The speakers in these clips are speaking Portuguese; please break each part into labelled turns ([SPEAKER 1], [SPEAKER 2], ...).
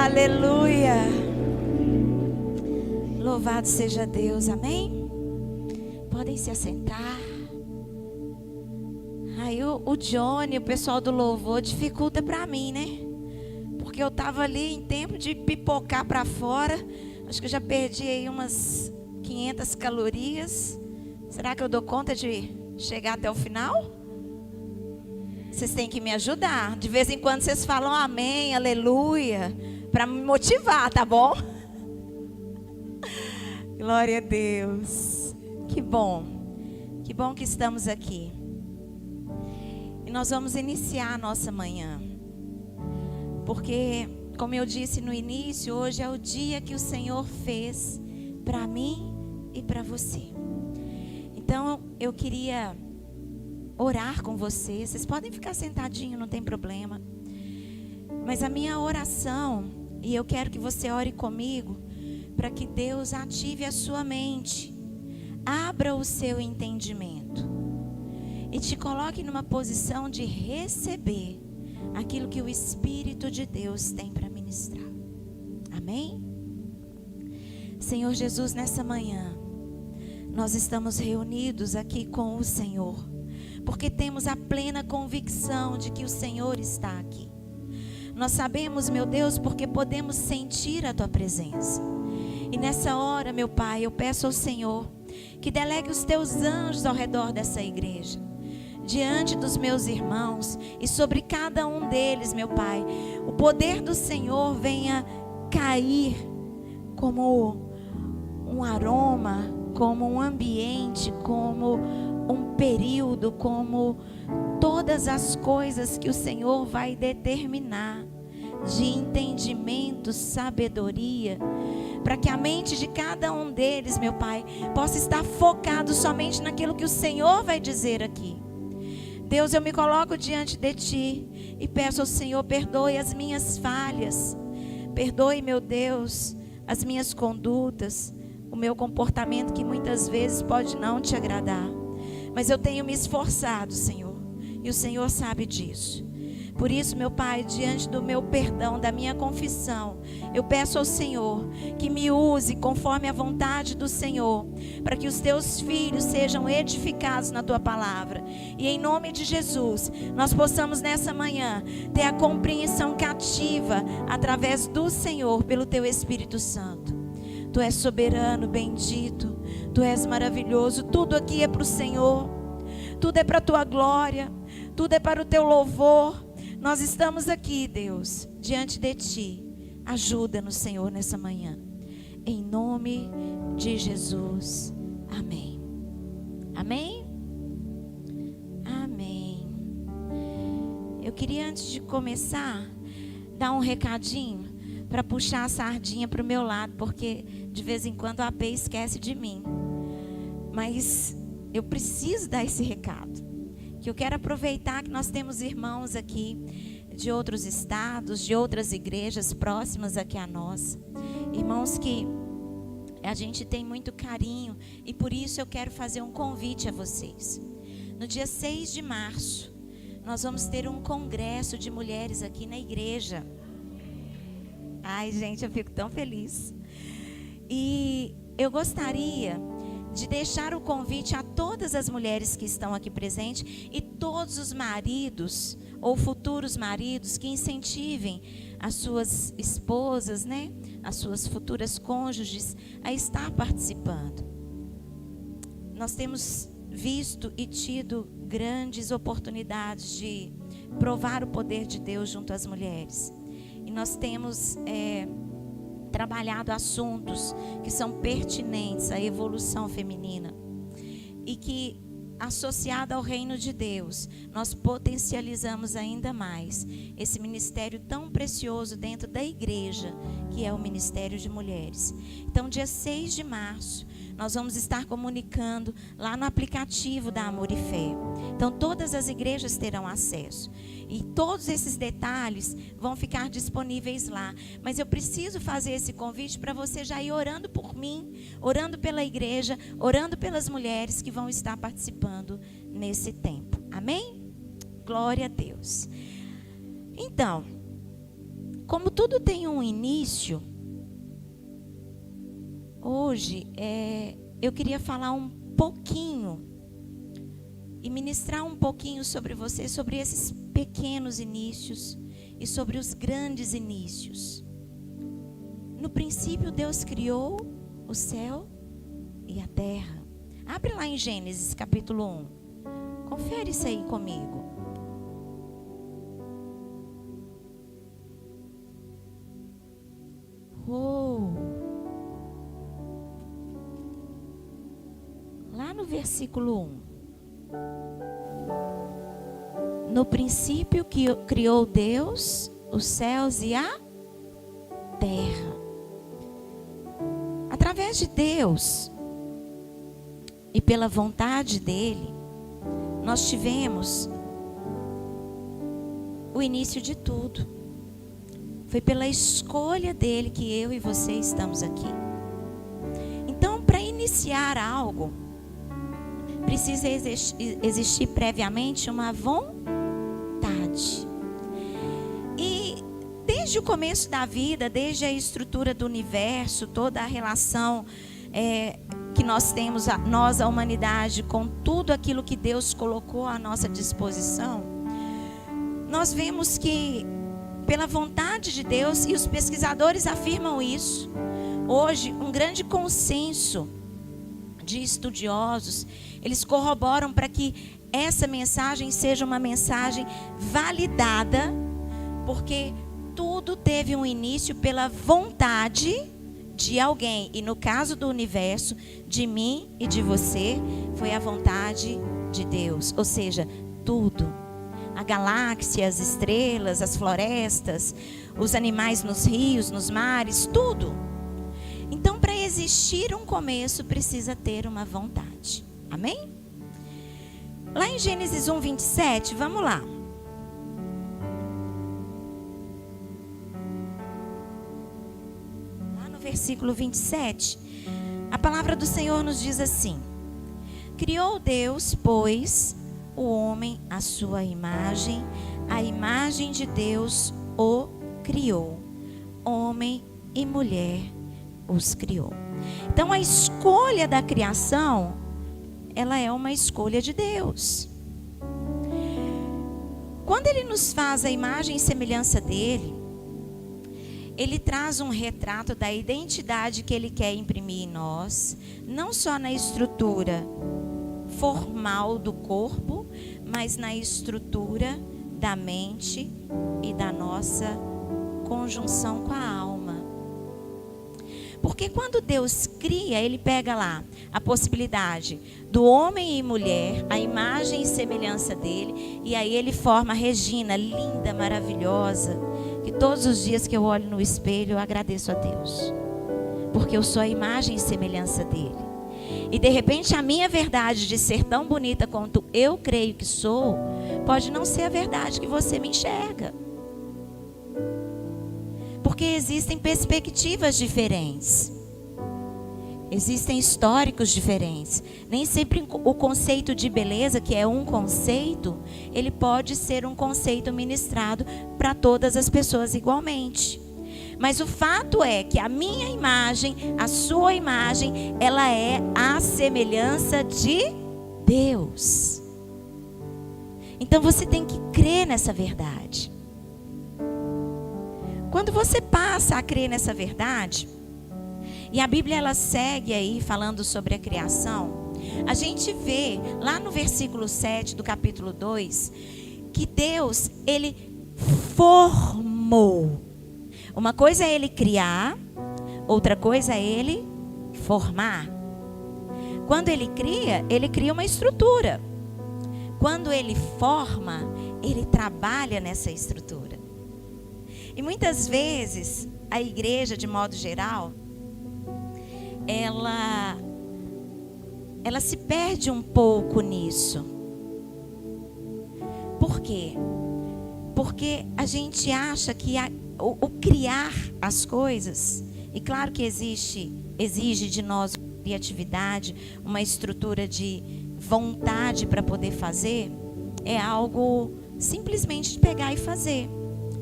[SPEAKER 1] Aleluia. Louvado seja Deus, amém? Podem se assentar. Aí o Johnny, o pessoal do louvor, dificulta para mim, né? Porque eu tava ali em tempo de pipocar para fora. Acho que eu já perdi aí umas 500 calorias. Será que eu dou conta de chegar até o final? Vocês têm que me ajudar. De vez em quando vocês falam amém, aleluia, para me motivar, tá bom? Glória a Deus. Que bom que estamos aqui. E nós vamos iniciar a nossa manhã. Porque, como eu disse no início, hoje é o dia que o Senhor fez para mim e para você. Então, eu queria orar com vocês. Vocês podem ficar sentadinho, não tem problema. Mas a minha oração, e eu quero que você ore comigo, para que Deus ative a sua mente, abra o seu entendimento e te coloque numa posição de receber aquilo que o Espírito de Deus tem para ministrar. Amém? Senhor Jesus, nessa manhã, nós estamos reunidos aqui com o Senhor, porque temos a plena convicção de que o Senhor está aqui. Nós sabemos, meu Deus, porque podemos sentir a Tua presença. E nessa hora, meu Pai, eu peço ao Senhor que delegue os Teus anjos ao redor dessa igreja, diante dos meus irmãos e sobre cada um deles, meu Pai. O poder do Senhor venha cair como um aroma, como um ambiente, como um período, como todas as coisas que o Senhor vai determinar de entendimento, sabedoria, para que a mente de cada um deles, meu Pai, possa estar focado somente naquilo que o Senhor vai dizer aqui. Deus, eu me coloco diante de Ti e peço ao Senhor, perdoe as minhas falhas, perdoe, meu Deus, as minhas condutas, o meu comportamento que muitas vezes pode não te agradar, mas eu tenho me esforçado, Senhor, e o Senhor sabe disso. Por isso, meu Pai, diante do meu perdão, da minha confissão, eu peço ao Senhor que me use conforme a vontade do Senhor, para que os Teus filhos sejam edificados na Tua palavra. E em nome de Jesus, nós possamos nessa manhã ter a compreensão cativa através do Senhor, pelo Teu Espírito Santo. Tu és soberano, bendito, Tu és maravilhoso. Tudo aqui é para o Senhor, tudo é para a Tua glória, tudo é para o Teu louvor. Nós estamos aqui, Deus, diante de Ti. Ajuda-nos, Senhor, nessa manhã. Em nome de Jesus. Amém. Amém? Amém. Eu queria, antes de começar, dar um recadinho para puxar a sardinha para o meu lado, porque de vez em quando a AP esquece de mim. Mas eu preciso dar esse recado. Que eu quero aproveitar que nós temos irmãos aqui de outros estados, de outras igrejas próximas aqui a nós. Irmãos que a gente tem muito carinho, e por isso eu quero fazer um convite a vocês. No dia 6 de março, nós vamos ter um congresso de mulheres aqui na igreja. Ai, gente, eu fico tão feliz. E eu gostaria de deixar o convite a todas as mulheres que estão aqui presentes e todos os maridos ou futuros maridos que incentivem as suas esposas, né, as suas futuras cônjuges a estar participando. Nós temos visto e tido grandes oportunidades de provar o poder de Deus junto às mulheres. E nós temos trabalhado assuntos que são pertinentes à evolução feminina e que, associado ao reino de Deus, nós potencializamos ainda mais esse ministério tão precioso dentro da igreja, que é o Ministério de Mulheres. Então, dia 6 de março, nós vamos estar comunicando lá no aplicativo da Amor e Fé. Então, todas as igrejas terão acesso. E todos esses detalhes vão ficar disponíveis lá. Mas eu preciso fazer esse convite para você já ir orando por mim, orando pela igreja, orando pelas mulheres que vão estar participando nesse tempo. Amém? Glória a Deus. Então, Como tudo tem um início, hoje eu queria falar um pouquinho e ministrar um pouquinho sobre você, sobre esses pequenos inícios e sobre os grandes inícios. No princípio, Deus criou o céu e a terra. Abre lá em Gênesis capítulo 1. Confere isso aí comigo. Lá no versículo 1. No princípio que criou Deus os céus e a terra. Através de Deus e pela vontade dele, nós tivemos o início de tudo. Foi pela escolha dele que eu e você estamos aqui. Então, para iniciar algo, precisa existir previamente uma vontade. E desde o começo da vida, desde a estrutura do universo, toda a relação que nós temos, nós, a humanidade, com tudo aquilo que Deus colocou à nossa disposição, nós vemos que, pela vontade de Deus, e os pesquisadores afirmam isso, hoje, um grande consenso de estudiosos, eles corroboram para que essa mensagem seja uma mensagem validada, porque tudo teve um início pela vontade de alguém, e no caso do universo, de mim e de você, foi a vontade de Deus. Ou seja, tudo, a galáxia, as estrelas, as florestas, os animais nos rios, nos mares, tudo. Então, para existir um começo, precisa ter uma vontade. Amém? Lá em Gênesis 1, 27, vamos lá. Lá no versículo 27, a palavra do Senhor nos diz assim: criou Deus, pois, o homem à sua imagem, a imagem de Deus o criou. Homem e mulher os criou. Então, a escolha da criação, ela é uma escolha de Deus. Quando Ele nos faz a imagem e semelhança dEle, Ele traz um retrato da identidade que Ele quer imprimir em nós, não só na estrutura formal do corpo, mas na estrutura da mente e da nossa conjunção com a alma. Porque quando Deus cria, Ele pega lá a possibilidade do homem e mulher, a imagem e semelhança dEle, e aí Ele forma a Regina, linda, maravilhosa, que todos os dias que eu olho no espelho, eu agradeço a Deus, porque eu sou a imagem e semelhança dEle. E de repente a minha verdade de ser tão bonita quanto eu creio que sou, pode não ser a verdade que você me enxerga. Porque existem perspectivas diferentes. Existem históricos diferentes. Nem sempre o conceito de beleza, que é um conceito, ele pode ser um conceito ministrado para todas as pessoas igualmente. Mas o fato é que a minha imagem, a sua imagem, ela é a semelhança de Deus. Então você tem que crer nessa verdade. Quando você passa a crer nessa verdade, e a Bíblia ela segue aí falando sobre a criação, a gente vê lá no versículo 7 do capítulo 2, que Deus, Ele formou. Uma coisa é Ele criar, outra coisa é Ele formar. Quando Ele cria uma estrutura. Quando Ele forma, Ele trabalha nessa estrutura. E muitas vezes, a igreja, de modo geral, ela se perde um pouco nisso. Por quê? Porque a gente acha que o criar as coisas, e claro que exige de nós criatividade, uma estrutura de vontade para poder fazer, é algo simplesmente de pegar e fazer.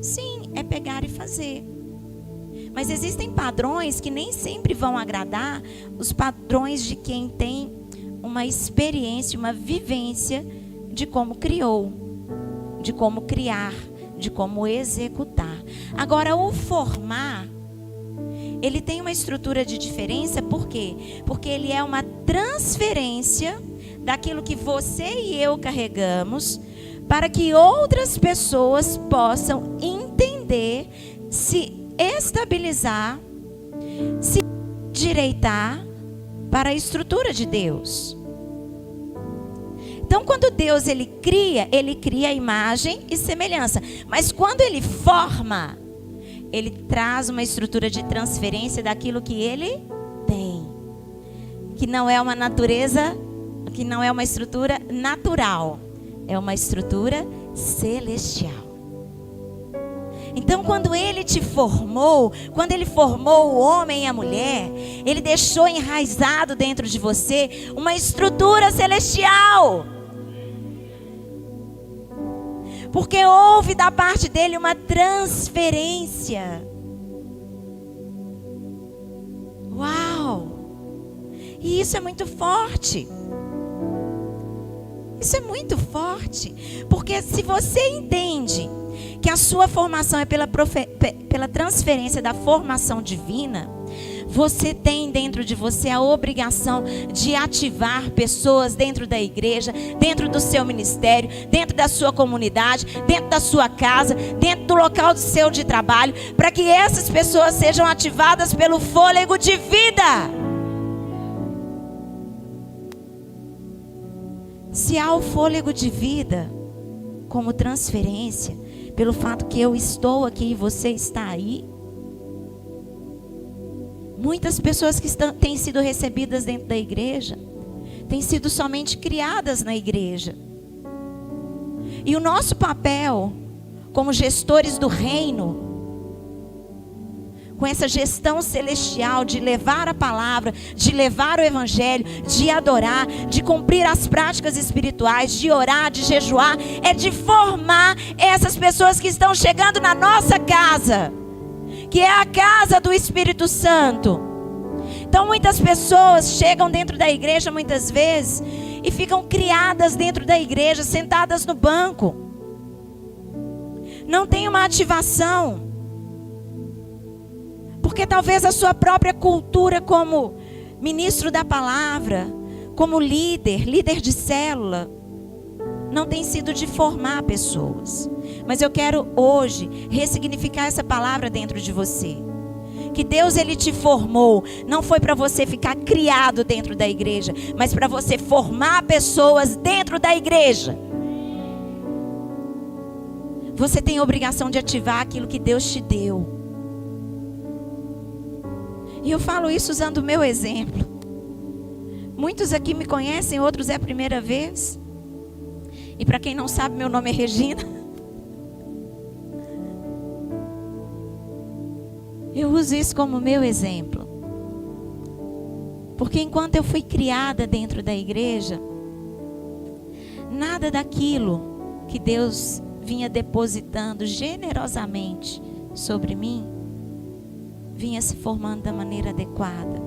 [SPEAKER 1] Sim, é pegar e fazer. Mas existem padrões que nem sempre vão agradar os padrões de quem tem uma experiência, uma vivência de como criou, de como criar, de como executar. Agora, o formar, ele tem uma estrutura de diferença, por quê? Porque ele é uma transferência daquilo que você e eu carregamos, para que outras pessoas possam entender, se estabilizar, se direitar para a estrutura de Deus. Então, quando Deus ele cria a imagem e semelhança. Mas quando ele forma, ele traz uma estrutura de transferência daquilo que ele tem, que não é uma natureza, que não é uma estrutura natural, é uma estrutura celestial. Então, quando ele te formou, quando ele formou o homem e a mulher, ele deixou enraizado dentro de você uma estrutura celestial. Porque houve da parte dele uma transferência. Uau! E isso é muito forte. Isso é muito forte. Porque se você entende que a sua formação é pela transferência da formação divina, você tem dentro de você a obrigação de ativar pessoas dentro da igreja, dentro do seu ministério, dentro da sua comunidade, dentro da sua casa, dentro do local do seu de trabalho, para que essas pessoas sejam ativadas pelo fôlego de vida. Se há o fôlego de vida como transferência, pelo fato que eu estou aqui e você está aí, muitas pessoas que têm sido recebidas dentro da igreja, têm sido somente criadas na igreja. E o nosso papel, como gestores do reino, com essa gestão celestial de levar a palavra, de levar o evangelho, de adorar, de cumprir as práticas espirituais, de orar, de jejuar, é de formar essas pessoas que estão chegando na nossa casa, que é a casa do Espírito Santo. Então muitas pessoas chegam dentro da igreja muitas vezes e ficam criadas dentro da igreja, sentadas no banco. Não tem uma ativação. Porque talvez a sua própria cultura como ministro da palavra, como líder de célula, não tem sido de formar pessoas. Mas eu quero hoje ressignificar essa palavra dentro de você. Que Deus ele te formou, não foi para você ficar criado dentro da igreja, mas para você formar pessoas dentro da igreja. Você tem a obrigação de ativar aquilo que Deus te deu. E eu falo isso usando o meu exemplo. Muitos aqui me conhecem, outros é a primeira vez. E para quem não sabe, meu nome é Regina. Eu uso isso como meu exemplo. Porque enquanto eu fui criada dentro da igreja, nada daquilo que Deus vinha depositando generosamente sobre mim vinha se formando da maneira adequada.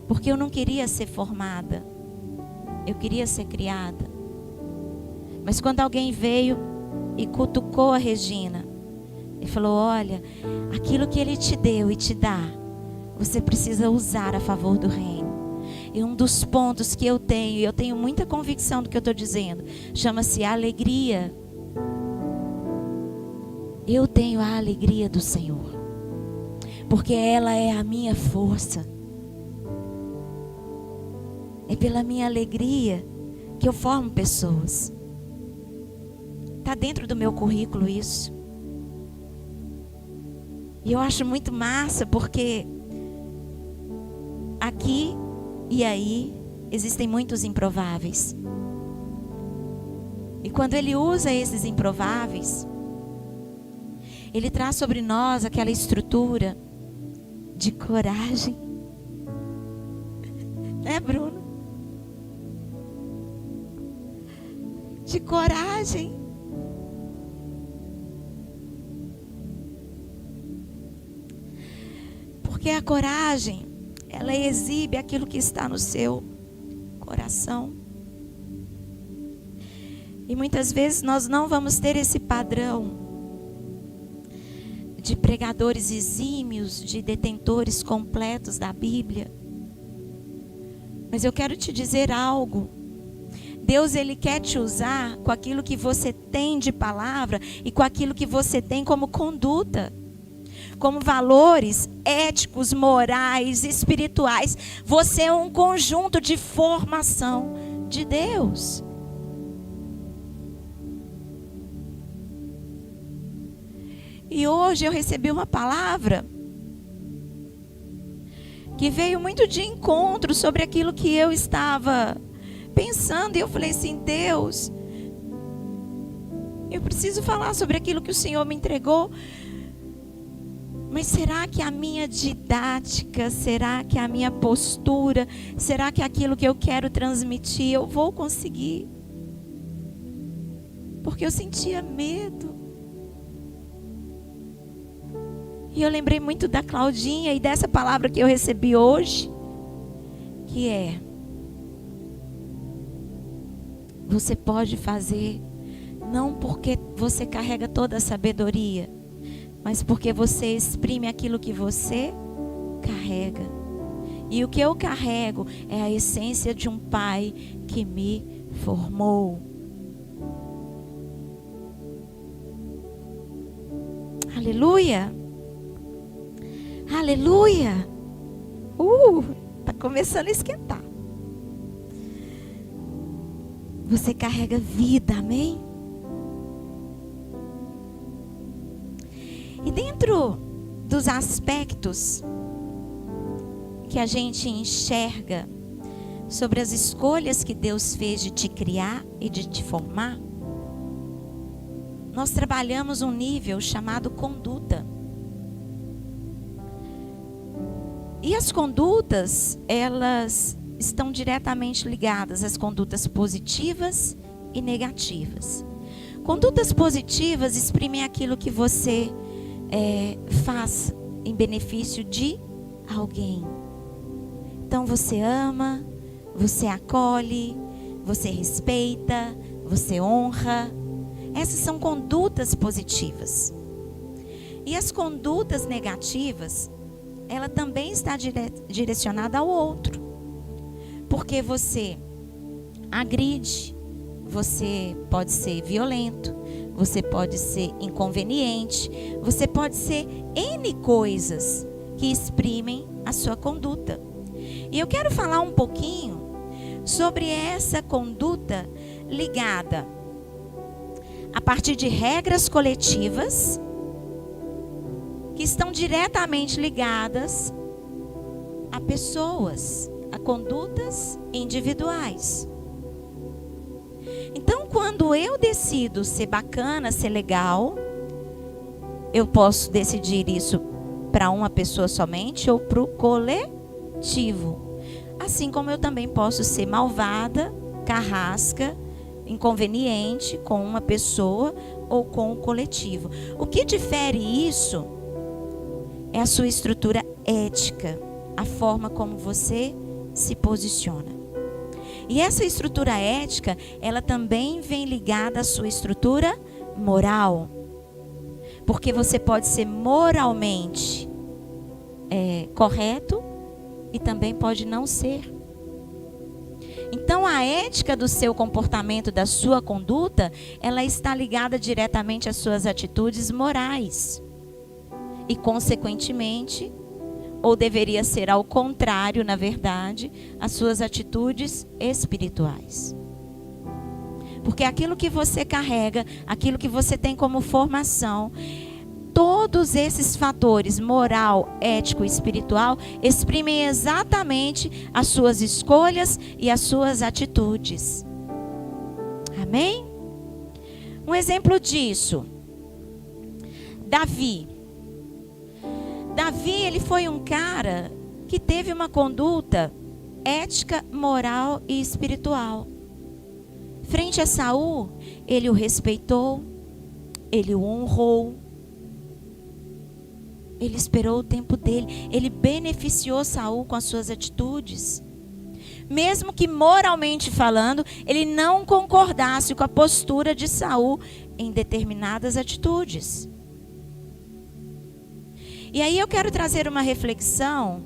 [SPEAKER 1] Porque eu não queria ser formada, eu queria ser criada. Mas quando alguém veio e cutucou a Regina e falou: olha, aquilo que Ele te deu e te dá, você precisa usar a favor do reino. E um dos pontos que eu tenho muita convicção do que eu estou dizendo, chama-se alegria. Eu tenho a alegria do Senhor, porque ela é a minha força. É pela minha alegria que eu formo pessoas. Está dentro do meu currículo isso. E eu acho muito massa, porque aqui e aí existem muitos improváveis. E quando Ele usa esses improváveis, Ele traz sobre nós aquela estrutura de coragem. Né, Bruno? De coragem. Porque a coragem, ela exibe aquilo que está no seu coração. E muitas vezes nós não vamos ter esse padrão de pregadores exímios, de detentores completos da Bíblia. Mas eu quero te dizer algo. Deus, Ele quer te usar com aquilo que você tem de palavra e com aquilo que você tem como conduta, como valores éticos, morais, espirituais. Você é um conjunto de formação de Deus. E hoje eu recebi uma palavra que veio muito de encontro sobre aquilo que eu estava pensando. E eu falei assim: Deus, eu preciso falar sobre aquilo que o Senhor me entregou. Mas será que a minha didática, será que a minha postura, será que aquilo que eu quero transmitir eu vou conseguir? Porque eu sentia medo. E eu lembrei muito da Claudinha e dessa palavra que eu recebi hoje, que é: você pode fazer não porque você carrega toda a sabedoria, mas porque você exprime aquilo que você carrega. E o que eu carrego é a essência de um pai que me formou. Aleluia! Aleluia! Tá começando a esquentar. Você carrega vida, amém? E dentro dos aspectos que a gente enxerga sobre as escolhas que Deus fez de te criar e de te formar, nós trabalhamos um nível chamado conduta. E as condutas, elas estão diretamente ligadas às condutas positivas e negativas. Condutas positivas exprimem aquilo que você faz em benefício de alguém. Então você ama, você acolhe, você respeita, você honra. Essas são condutas positivas. E as condutas negativas, ela também está direcionada ao outro. Porque você agride, você pode ser violento, você pode ser inconveniente, você pode ser N coisas que exprimem a sua conduta. E eu quero falar um pouquinho sobre essa conduta ligada a partir de regras coletivas que estão diretamente ligadas a pessoas, a condutas individuais. Então, quando eu decido ser bacana, ser legal, eu posso decidir isso para uma pessoa somente ou para o coletivo. Assim como eu também posso ser malvada, carrasca, inconveniente com uma pessoa ou com o coletivo. O que difere isso é a sua estrutura ética, a forma como você se posiciona. E essa estrutura ética, ela também vem ligada à sua estrutura moral. Porque você pode ser moralmente correto e também pode não ser. Então a ética do seu comportamento, da sua conduta, ela está ligada diretamente às suas atitudes morais. E consequentemente, ou deveria ser ao contrário, na verdade, as suas atitudes espirituais. Porque aquilo que você carrega, aquilo que você tem como formação, todos esses fatores, moral, ético e espiritual, exprimem exatamente as suas escolhas e as suas atitudes. Amém? Um exemplo disso, Davi. Davi, ele foi um cara que teve uma conduta ética, moral e espiritual. Frente a Saul, ele o respeitou, ele o honrou. Ele esperou o tempo dele. Ele beneficiou Saul com as suas atitudes. Mesmo que moralmente falando, ele não concordasse com a postura de Saul em determinadas atitudes. E aí eu quero trazer uma reflexão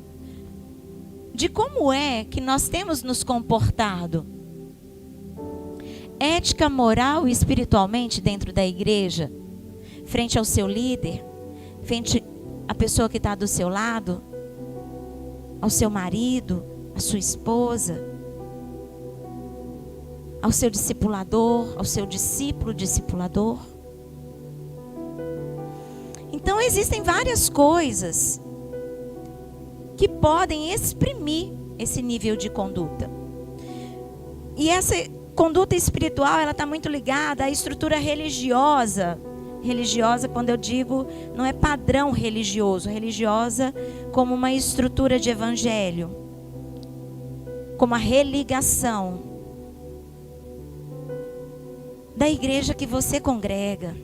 [SPEAKER 1] de como é que nós temos nos comportado. Ética, moral e espiritualmente dentro da igreja, frente ao seu líder, frente à pessoa que está do seu lado, ao seu marido, à sua esposa, ao seu discipulador, ao seu discípulo discipulador. Então existem várias coisas que podem exprimir esse nível de conduta. E essa conduta espiritual, ela está muito ligada à estrutura religiosa. Religiosa, quando eu digo, não é padrão religioso. Religiosa como uma estrutura de evangelho. Como a religação da igreja que você congrega.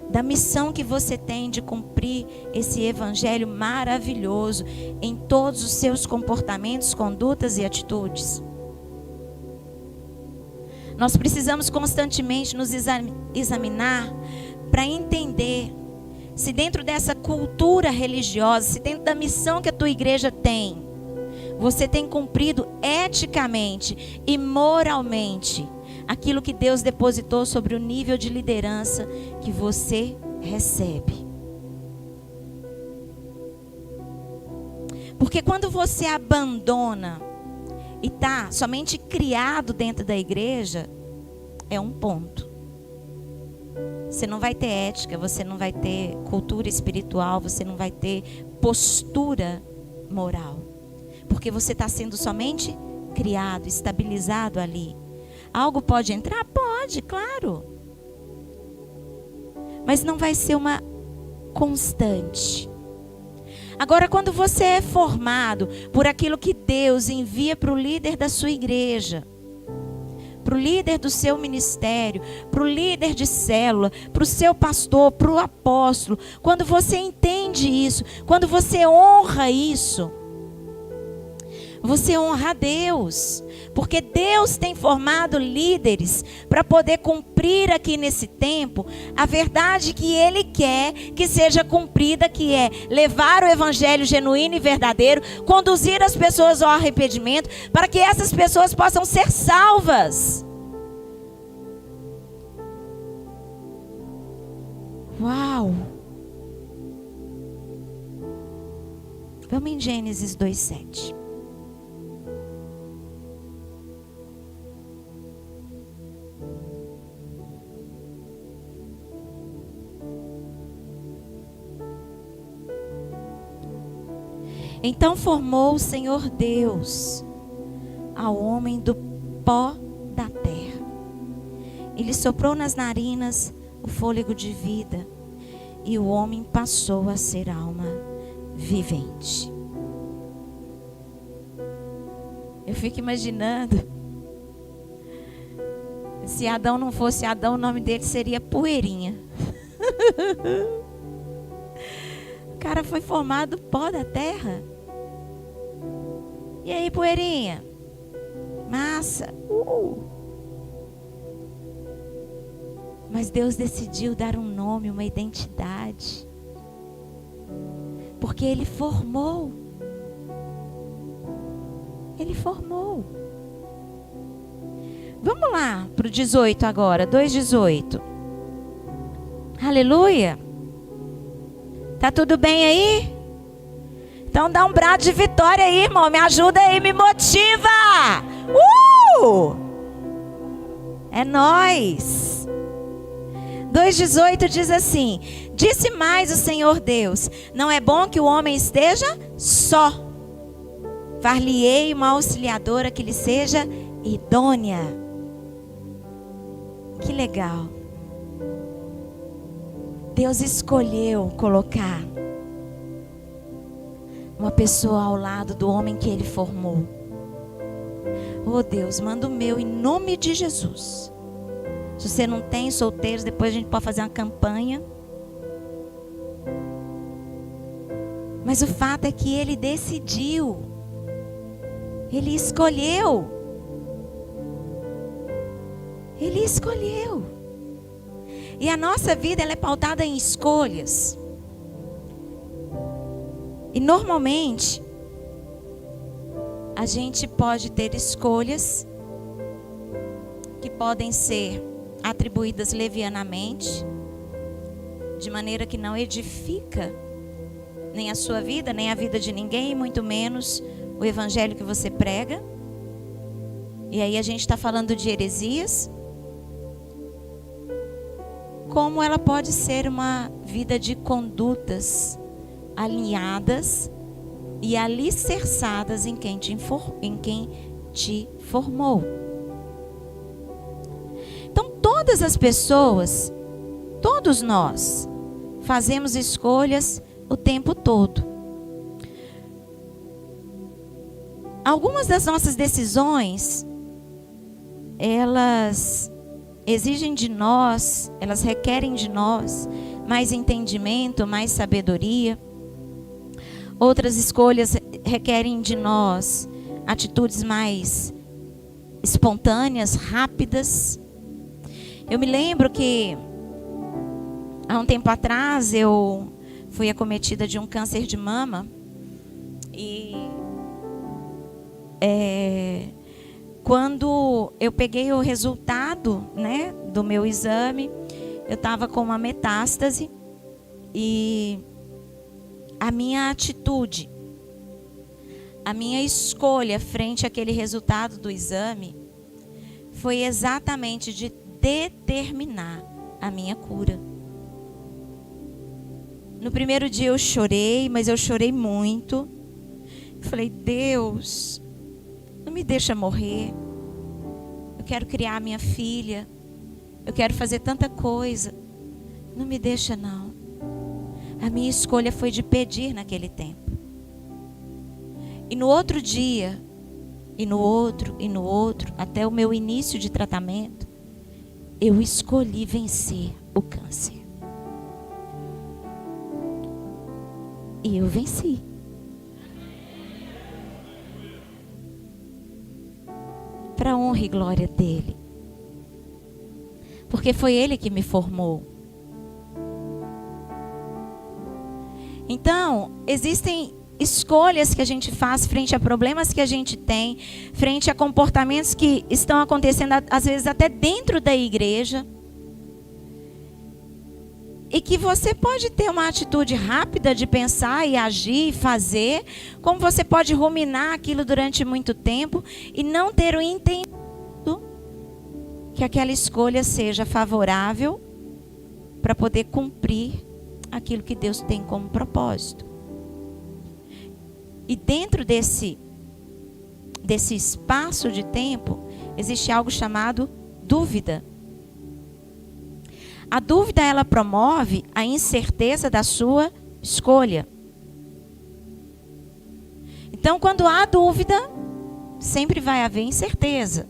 [SPEAKER 1] Da missão que você tem de cumprir esse evangelho maravilhoso em todos os seus comportamentos, condutas e atitudes. Nós precisamos constantemente nos examinar para entender se dentro dessa cultura religiosa, se dentro da missão que a tua igreja tem, você tem cumprido eticamente e moralmente aquilo que Deus depositou sobre o nível de liderança que você recebe. Porque quando você abandona e está somente criado dentro da igreja, é um ponto. Você não vai ter ética, você não vai ter cultura espiritual, você não vai ter postura moral. Porque você está sendo somente criado, estabilizado ali. Algo pode entrar? Pode, claro. Mas não vai ser uma constante. Agora, quando você é formado por aquilo que Deus envia para o líder da sua igreja, para o líder do seu ministério, para o líder de célula, para o seu pastor, para o apóstolo, quando você entende isso, quando você honra isso, você honra a Deus, porque Deus tem formado líderes para poder cumprir aqui nesse tempo a verdade que Ele quer que seja cumprida, que é levar o evangelho genuíno e verdadeiro, conduzir as pessoas ao arrependimento, para que essas pessoas possam ser salvas. Uau! Vamos em Gênesis 2:7. Então formou o Senhor Deus ao homem do pó da terra. Ele soprou nas narinas o fôlego de vida, e o homem passou a ser alma vivente. Eu fico imaginando, se Adão não fosse Adão, o nome dele seria Poeirinha. O cara foi formado do pó da terra. E aí, Poeirinha? Massa. Mas Deus decidiu dar um nome, uma identidade. Porque Ele formou. Ele formou. Vamos lá para o 18 agora, 2:18. Aleluia. Tá tudo bem aí? Então dá um brado de vitória aí, irmão. Me ajuda aí, me motiva. É nóis. 2:18 diz assim: disse mais o Senhor Deus: não é bom que o homem esteja só. Far-lhe-ei uma auxiliadora que lhe seja idônea. Que legal. Deus escolheu colocar uma pessoa ao lado do homem que Ele formou. Oh Deus, manda o meu em nome de Jesus. Se você não tem solteiros, depois a gente pode fazer uma campanha. Mas o fato é que ele decidiu. Ele escolheu. Ele escolheu. E a nossa vida, ela é pautada em escolhas. E normalmente a gente pode ter escolhas que podem ser atribuídas levianamente, de maneira que não edifica nem a sua vida, nem a vida de ninguém, muito menos o evangelho que você prega. E aí a gente está falando de heresias. Como ela pode ser uma vida de condutas alinhadas e alicerçadas em quem te formou. Então todas as pessoas, todos nós, fazemos escolhas o tempo todo. Algumas das nossas decisões, elas exigem de nós, elas requerem de nós mais entendimento, mais sabedoria. Outras escolhas requerem de nós atitudes mais espontâneas, rápidas. Eu me lembro que há um tempo atrás eu fui acometida de um câncer de mama. E quando eu peguei o resultado, né, do meu exame, eu estava com uma metástase. E a minha atitude, a minha escolha frente àquele resultado do exame foi exatamente de determinar a minha cura. No primeiro dia eu chorei, mas eu chorei muito. Eu falei: Deus, não me deixa morrer. Eu quero criar a minha filha. Eu quero fazer tanta coisa. Não me deixa não. A minha escolha foi de pedir naquele tempo. E no outro dia, e no outro, até o meu início de tratamento, eu escolhi vencer o câncer. E eu venci. Para a honra e glória dele. Porque foi ele que me formou. Então, existem escolhas que a gente faz frente a problemas que a gente tem, frente a comportamentos que estão acontecendo, às vezes até dentro da igreja. E que você pode ter uma atitude rápida de pensar e agir e fazer, como você pode ruminar aquilo durante muito tempo e não ter o entendimento que aquela escolha seja favorável para poder cumprir aquilo que Deus tem como propósito. E dentro desse espaço de tempo, existe algo chamado dúvida. A dúvida, ela promove a incerteza da sua escolha. Então, quando há dúvida, sempre vai haver incerteza.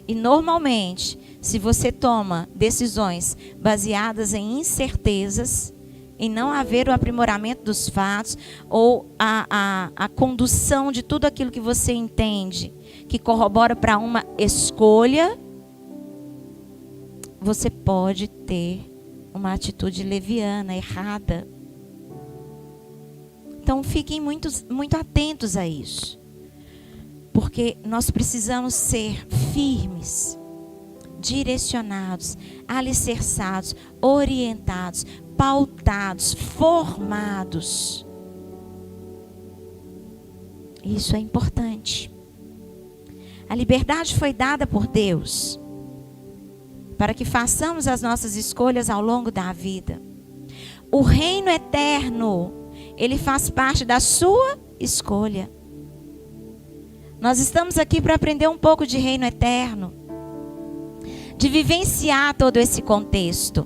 [SPEAKER 1] E normalmente, se você toma decisões baseadas em incertezas, em não haver o aprimoramento dos fatos, ou a condução de tudo aquilo que você entende, que corrobora para uma escolha, você pode ter uma atitude leviana, errada. Então fiquem muito atentos a isso. Porque nós precisamos ser firmes, direcionados, alicerçados, orientados, pautados, formados. Isso é importante. A liberdade foi dada por Deus para que façamos as nossas escolhas ao longo da vida. O reino eterno, ele faz parte da sua escolha. Nós estamos aqui para aprender um pouco de reino eterno, de vivenciar todo esse contexto.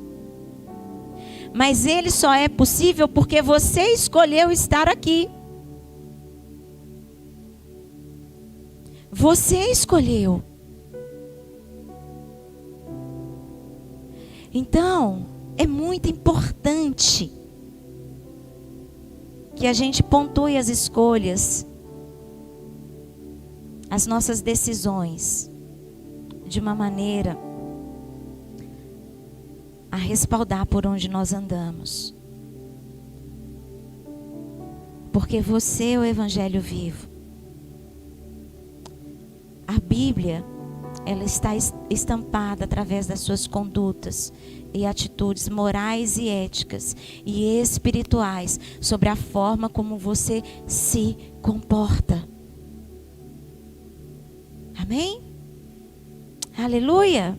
[SPEAKER 1] Mas ele só é possível porque você escolheu estar aqui. Você escolheu. Então, é muito importante que a gente pontue as escolhas, as nossas decisões, de uma maneira a respaldar por onde nós andamos. Porque você é o Evangelho vivo. A Bíblia, ela está estampada através das suas condutas e atitudes morais e éticas e espirituais sobre a forma como você se comporta. Amém? Aleluia!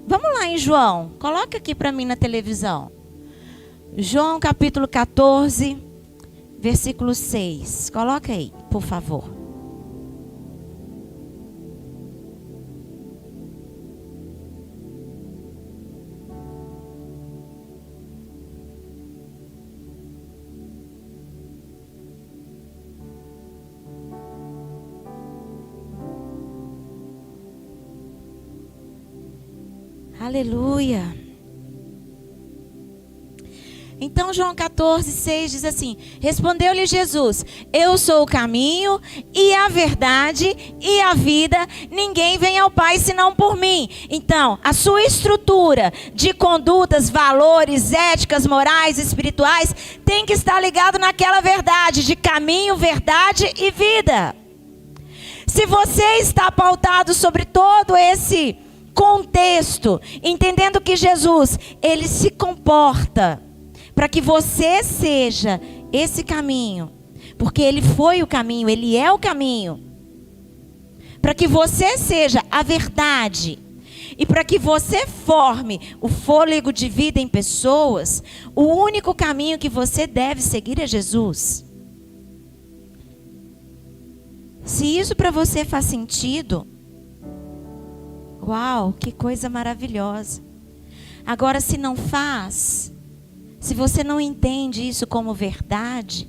[SPEAKER 1] Vamos lá em João. Coloca aqui para mim na televisão. João capítulo 14, versículo 6. Coloca aí, por favor. Aleluia. Então João 14, 6 diz assim: respondeu-lhe Jesus: eu sou o caminho e a verdade e a vida, ninguém vem ao Pai senão por mim. Então, a sua estrutura de condutas, valores, éticas, morais, espirituais, tem que estar ligado naquela verdade de caminho, verdade e vida. Se você está pautado sobre todo esse contexto, entendendo que Jesus, ele se comporta para que você seja esse caminho, porque ele foi o caminho, ele é o caminho, para que você seja a verdade e para que você forme o fôlego de vida em pessoas, o único caminho que você deve seguir é Jesus. Se isso para você faz sentido, uau, que coisa maravilhosa. Agora, se não faz, se você não entende isso como verdade,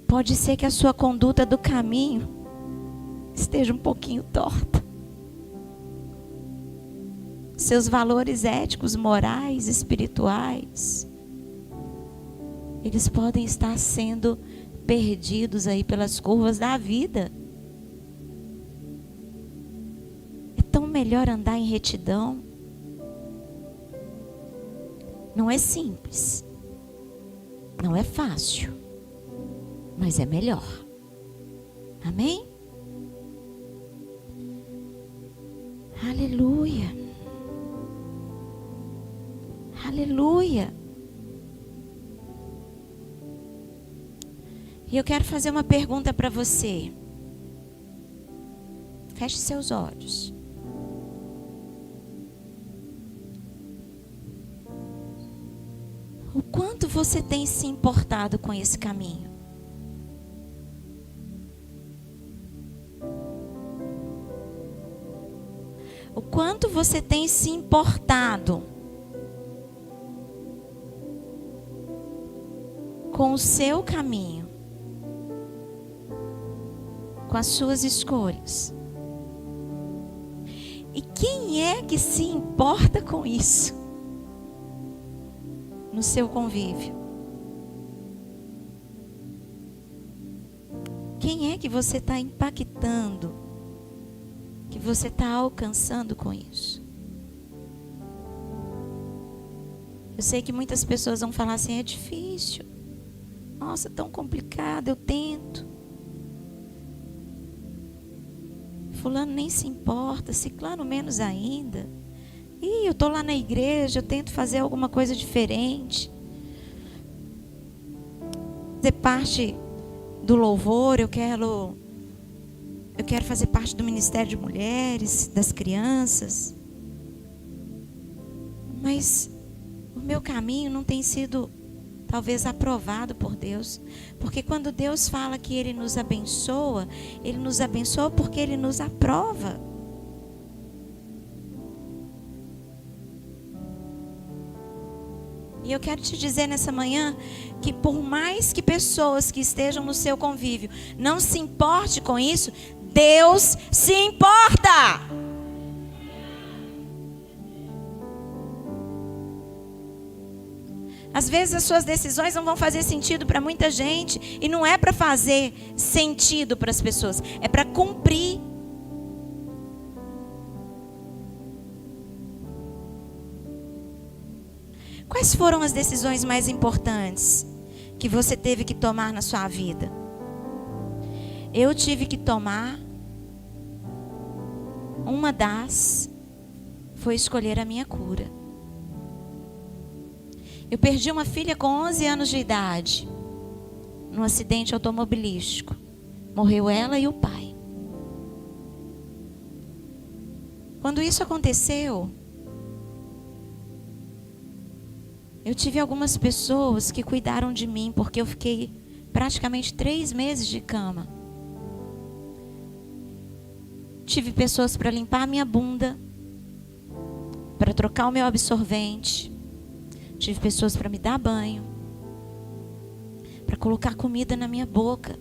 [SPEAKER 1] pode ser que a sua conduta do caminho esteja um pouquinho torta. Seus valores éticos, morais, espirituais, eles podem estar sendo perdidos aí pelas curvas da vida. É tão melhor andar em retidão. Não é simples, não é fácil, mas é melhor. Amém? Aleluia. Aleluia. E eu quero fazer uma pergunta para você. Feche seus olhos. O quanto você tem se importado com esse caminho? O quanto você tem se importado com o seu caminho, com as suas escolhas? E quem é que se importa com isso no seu convívio? Quem é que você está impactando, que você está alcançando com isso? Eu sei que muitas pessoas vão falar assim: é difícil, nossa, tão complicado, eu tento, fulano nem se importa, ciclano menos ainda. Ih, eu estou lá na igreja, eu tento fazer alguma coisa diferente, fazer parte do louvor, eu quero fazer parte do ministério de mulheres, das crianças, mas o meu caminho não tem sido talvez aprovado por Deus, porque quando Deus fala que Ele nos abençoa porque Ele nos aprova. E eu quero te dizer nessa manhã que por mais que pessoas que estejam no seu convívio não se importe com isso, Deus se importa. Às vezes as suas decisões não vão fazer sentido para muita gente. E não é para fazer sentido para as pessoas. É para cumprir. Quais foram as decisões mais importantes que você teve que tomar na sua vida? Eu tive que tomar. Uma das foi escolher a minha cura. Eu perdi uma filha com 11 anos de idade, num acidente automobilístico. Morreu ela e o pai. Quando isso aconteceu, eu tive algumas pessoas que cuidaram de mim, porque eu fiquei praticamente 3 meses de cama. Tive pessoas para limpar a minha bunda, para trocar o meu absorvente. Tive pessoas para me dar banho, para colocar comida na minha boca,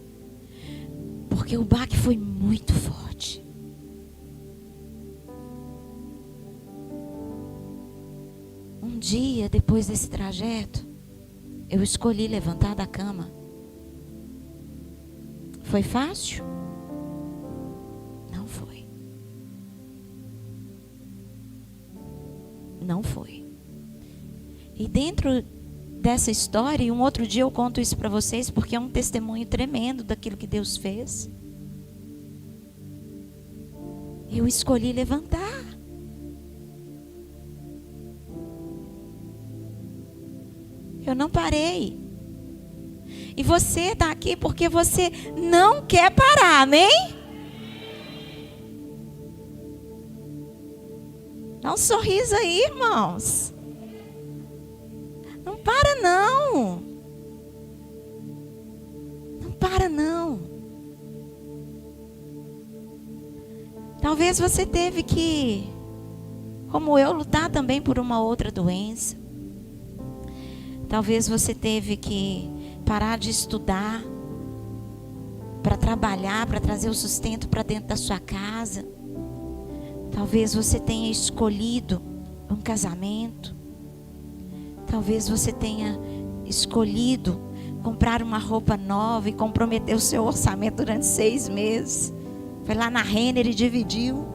[SPEAKER 1] porque o baque foi muito forte. Um dia depois desse trajeto, eu escolhi levantar da cama. Foi fácil? Não foi. Não foi. E dentro dessa história, e um outro dia eu conto isso para vocês, porque é um testemunho tremendo daquilo que Deus fez. Eu escolhi levantar. Eu não parei. E você está aqui porque você não quer parar, amém? Dá um sorriso aí, irmãos. Não para não. Não para não. Talvez você teve que, como eu, lutar também por uma outra doença. Talvez você teve que parar de estudar para trabalhar, para trazer o sustento para dentro da sua casa. Talvez você tenha escolhido um casamento. Talvez você tenha escolhido comprar uma roupa nova e comprometer o seu orçamento durante 6 meses. Foi lá na Renner e dividiu.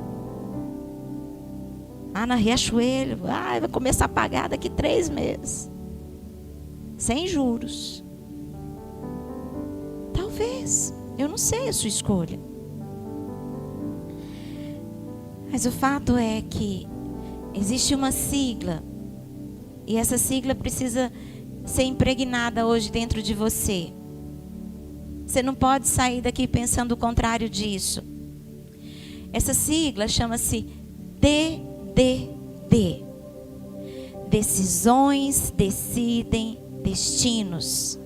[SPEAKER 1] Lá na Riachuelo. Vai começar a pagar daqui 3 meses. Sem juros. Talvez. Eu não sei a sua escolha. Mas o fato é que existe uma sigla. E essa sigla precisa ser impregnada hoje dentro de você. Você não pode sair daqui pensando o contrário disso. Essa sigla chama-se DDD. Decisões decidem destinos.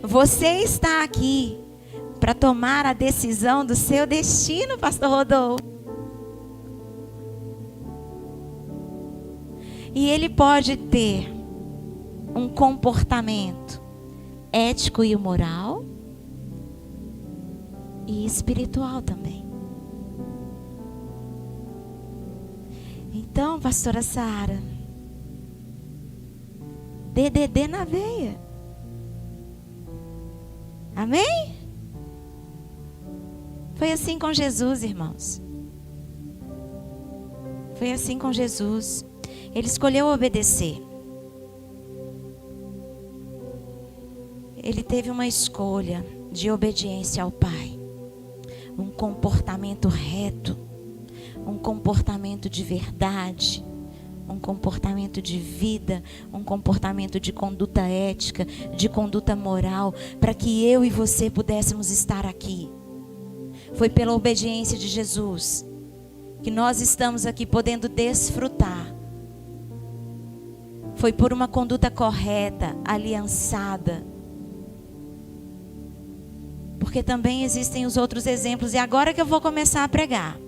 [SPEAKER 1] Você está aqui para tomar a decisão do seu destino, Pastor Rodolfo. E ele pode ter um comportamento ético e moral e espiritual também. Então, pastora Sara, DDD na veia. Amém? Foi assim com Jesus, irmãos. Foi assim com Jesus. Ele escolheu obedecer. Ele teve uma escolha de obediência ao Pai. Um comportamento reto. Um comportamento de verdade. Um comportamento de vida. Um comportamento de conduta ética. De conduta moral. Para que eu e você pudéssemos estar aqui. Foi pela obediência de Jesus que nós estamos aqui podendo desfrutar. Foi por uma conduta correta, aliançada. Porque também existem os outros exemplos. E agora que eu vou começar a pregar.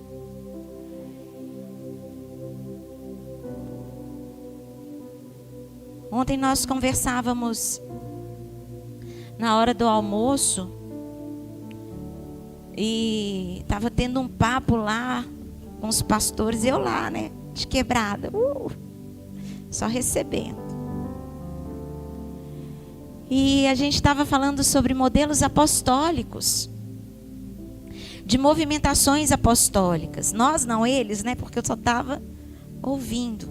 [SPEAKER 1] Ontem nós conversávamos na hora do almoço. E estava tendo um papo lá com os pastores. Eu lá, né? De quebrada. Só recebendo. E a gente estava falando sobre modelos apostólicos, de movimentações apostólicas. Nós não, eles, né? Porque eu só estava ouvindo.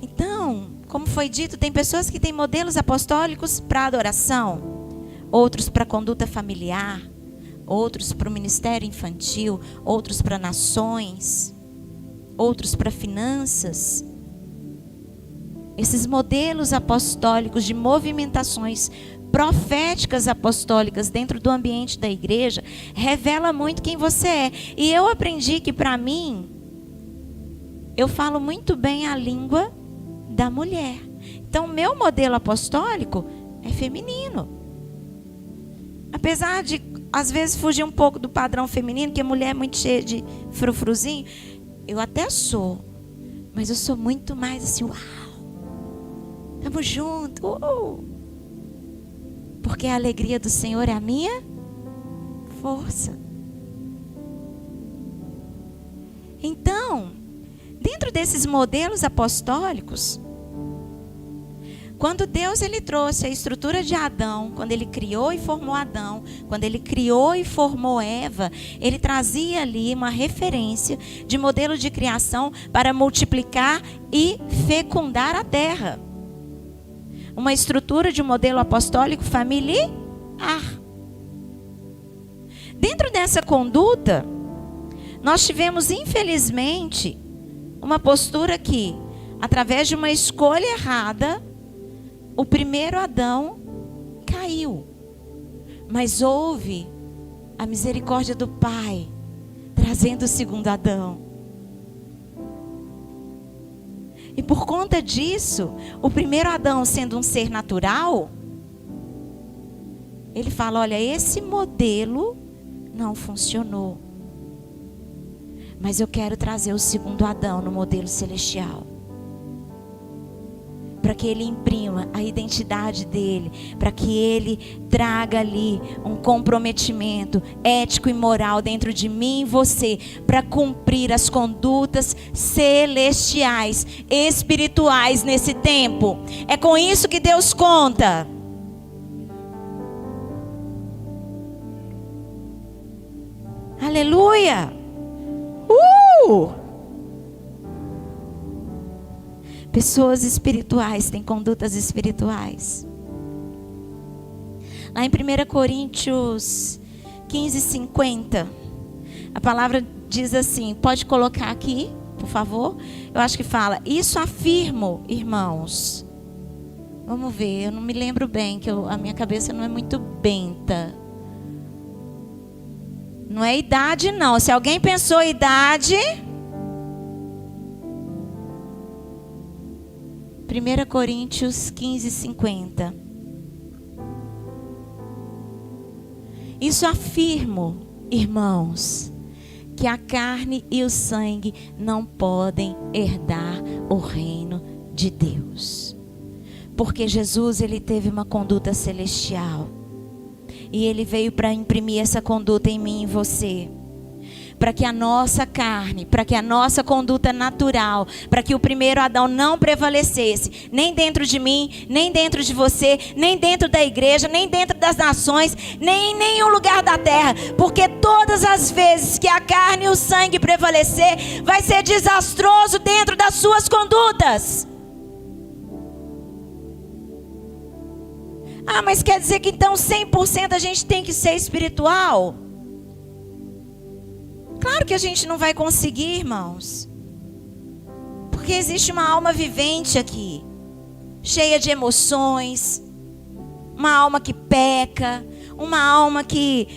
[SPEAKER 1] Então, como foi dito, tem pessoas que têm modelos apostólicos para adoração, outros para conduta familiar, outros para o ministério infantil, outros para nações, outros para finanças. Esses modelos apostólicos de movimentações proféticas apostólicas dentro do ambiente da igreja revela muito quem você é. E eu aprendi que, para mim, eu falo muito bem a língua da mulher. Então, meu modelo apostólico é feminino. Apesar de, às vezes, fugir um pouco do padrão feminino, que a mulher é muito cheia de frufruzinho, eu até sou. Mas eu sou muito mais assim, uau, tamo junto. Porque a alegria do Senhor é a minha força. Então, dentro desses modelos apostólicos, quando Deus ele trouxe a estrutura de Adão, quando ele criou e formou Adão, quando ele criou e formou Eva, ele trazia ali uma referência de modelo de criação para multiplicar e fecundar a terra. Uma estrutura de um modelo apostólico familiar. Dentro dessa conduta, nós tivemos, infelizmente, uma postura que, através de uma escolha errada, o primeiro Adão caiu. Mas houve a misericórdia do Pai, trazendo o segundo Adão. E por conta disso, o primeiro Adão, sendo um ser natural, ele fala, olha, esse modelo não funcionou. Mas eu quero trazer o segundo Adão no modelo celestial. Para que ele imprima a identidade dele, para que ele traga ali um comprometimento ético e moral dentro de mim e você, para cumprir as condutas celestiais, espirituais nesse tempo. É com isso que Deus conta. Aleluia! Pessoas espirituais têm condutas espirituais. Lá em 1 Coríntios 15:50, a palavra diz assim, pode colocar aqui, por favor? Eu acho que fala, isso afirmo, irmãos. Vamos ver, eu não me lembro bem, que a minha cabeça não é muito benta. Não é idade não, se alguém pensou idade... 1 Coríntios 15:50. Isso afirmo, irmãos, que a carne e o sangue não podem herdar o reino de Deus. Porque Jesus, ele teve uma conduta celestial. E ele veio para imprimir essa conduta em mim e em você. Para que a nossa carne, para que a nossa conduta natural, para que o primeiro Adão não prevalecesse, nem dentro de mim, nem dentro de você, nem dentro da igreja, nem dentro das nações, nem em nenhum lugar da terra. Porque todas as vezes que a carne e o sangue prevalecer, vai ser desastroso dentro das suas condutas. Ah, mas quer dizer que então 100% a gente tem que ser espiritual? Claro que a gente não vai conseguir, irmãos. Porque existe uma alma vivente aqui, cheia de emoções, uma alma que peca, uma alma que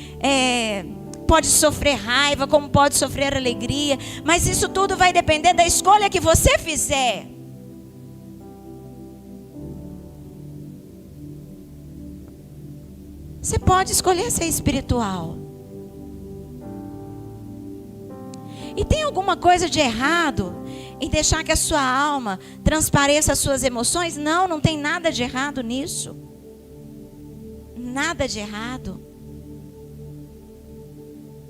[SPEAKER 1] pode sofrer raiva, como pode sofrer alegria. Mas isso tudo vai depender da escolha que você fizer. Você pode escolher ser espiritual. E tem alguma coisa de errado em deixar que a sua alma transpareça as suas emoções? Não, não tem nada de errado nisso. Nada de errado.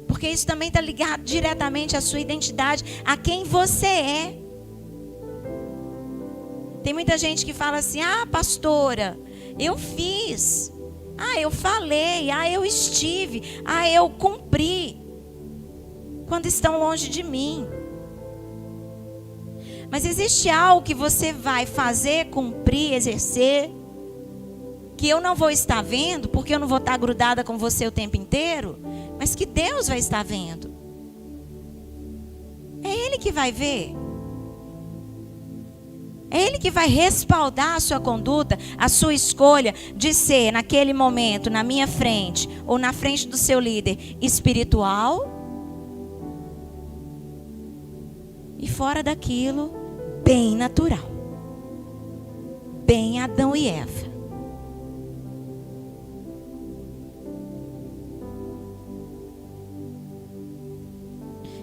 [SPEAKER 1] Porque isso também está ligado diretamente à sua identidade, a quem você é. Tem muita gente que fala assim, ah, pastora, eu fiz, eu falei, eu estive, eu cumpri, quando estão longe de mim. Mas existe algo que você vai fazer, cumprir, exercer, que eu não vou estar vendo, porque eu não vou estar grudada com você o tempo inteiro, mas que Deus vai estar vendo. É Ele que vai ver. É Ele que vai respaldar a sua conduta, a sua escolha de ser, naquele momento, na minha frente, ou na frente do seu líder espiritual, e fora daquilo, bem natural. Bem Adão e Eva.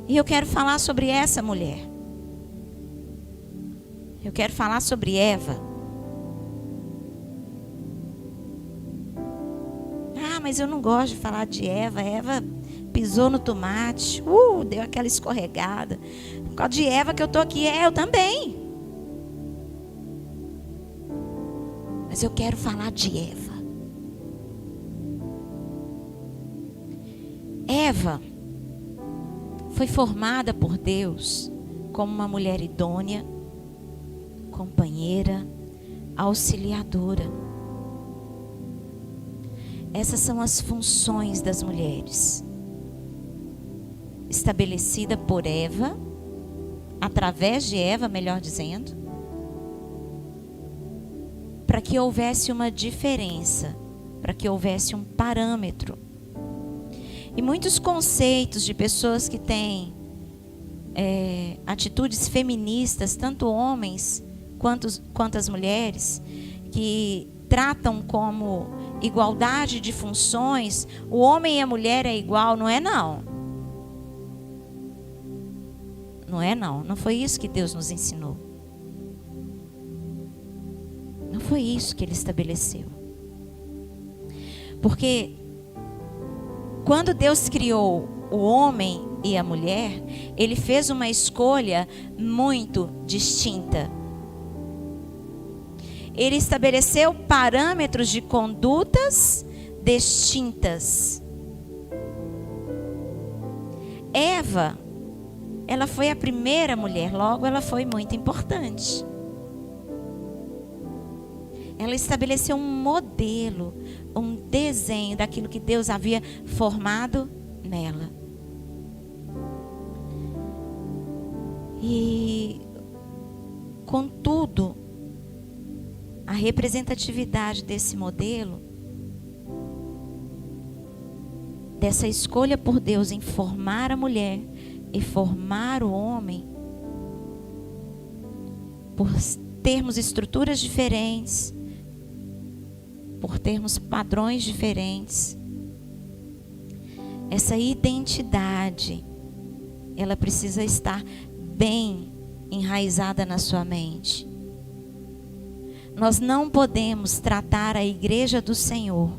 [SPEAKER 1] E eu quero falar sobre essa mulher. Eu quero falar sobre Eva. Mas eu não gosto de falar de Eva. Eva pisou no tomate. Deu aquela escorregada. Por causa de Eva que eu estou aqui. Eu também. Mas eu quero falar de Eva. Eva foi formada por Deus como uma mulher idônea, companheira, auxiliadora. Essas são as funções das mulheres, estabelecida por Eva, através de Eva, melhor dizendo, para que houvesse uma diferença, para que houvesse um parâmetro. E muitos conceitos de pessoas que têm atitudes feministas, tanto homens quanto as mulheres, que tratam como igualdade de funções, o homem e a mulher é igual, não é não. Não é não, não foi isso que Deus nos ensinou. Não foi isso que Ele estabeleceu. Porque quando Deus criou o homem e a mulher, Ele fez uma escolha muito distinta. Ele estabeleceu parâmetros de condutas distintas. Eva, ela foi a primeira mulher, logo ela foi muito importante. Ela estabeleceu um modelo, um desenho daquilo que Deus havia formado nela. E, contudo, a representatividade desse modelo, dessa escolha por Deus em formar a mulher e formar o homem, por termos estruturas diferentes, por termos padrões diferentes, essa identidade, ela precisa estar bem enraizada na sua mente. Nós não podemos tratar a igreja do Senhor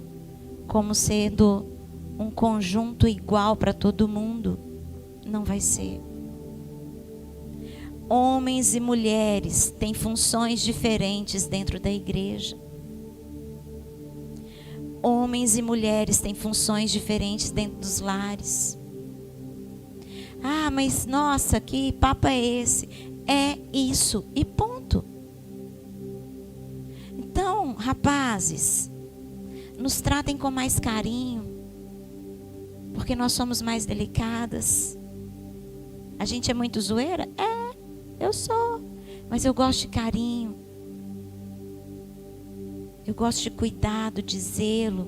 [SPEAKER 1] como sendo um conjunto igual para todo mundo. Não vai ser. Homens e mulheres têm funções diferentes dentro da igreja. Homens e mulheres têm funções diferentes dentro dos lares. Mas nossa, que papo é esse? É isso e ponto. Então, rapazes, nos tratem com mais carinho, porque nós somos mais delicadas. A gente é muito zoeira? Eu sou, mas eu gosto de carinho. Eu gosto de cuidado, de zelo.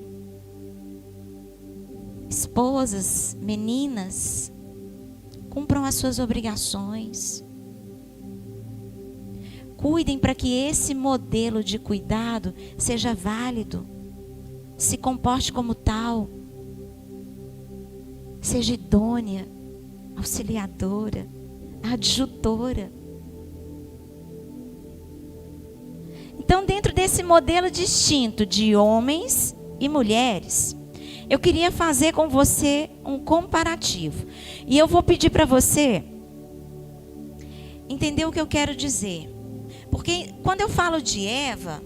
[SPEAKER 1] Esposas, meninas, cumpram as suas obrigações. Cuidem para que esse modelo de cuidado seja válido. Se comporte como tal. Seja idônea, auxiliadora, adjutora. Então, dentro desse modelo distinto de homens e mulheres, eu queria fazer com você um comparativo. E eu vou pedir para você entender o que eu quero dizer. Porque quando eu falo de Eva,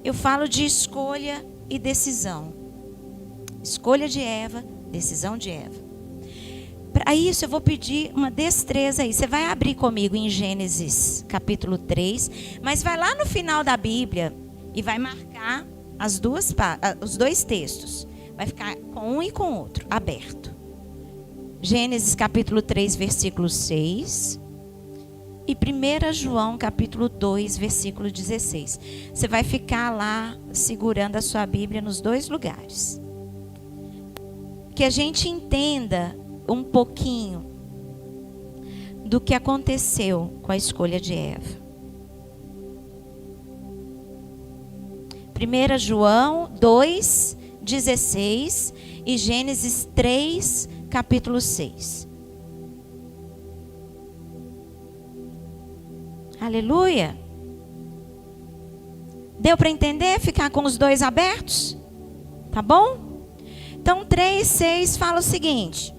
[SPEAKER 1] eu falo de escolha e decisão. Escolha de Eva, decisão de Eva. Para isso eu vou pedir uma destreza aí. Você vai abrir comigo em Gênesis capítulo 3, mas vai lá no final da Bíblia e vai marcar os dois textos. Vai ficar com um e com o outro aberto. Gênesis capítulo 3, versículo 6. E 1 João capítulo 2, versículo 16. Você vai ficar lá segurando a sua Bíblia nos dois lugares. Que a gente entenda um pouquinho do que aconteceu com a escolha de Eva. 1 João 2, 16 e Gênesis 3, capítulo 6. Aleluia. Deu para entender? Ficar com os dois abertos? Tá bom? Então 3, 6 fala o seguinte.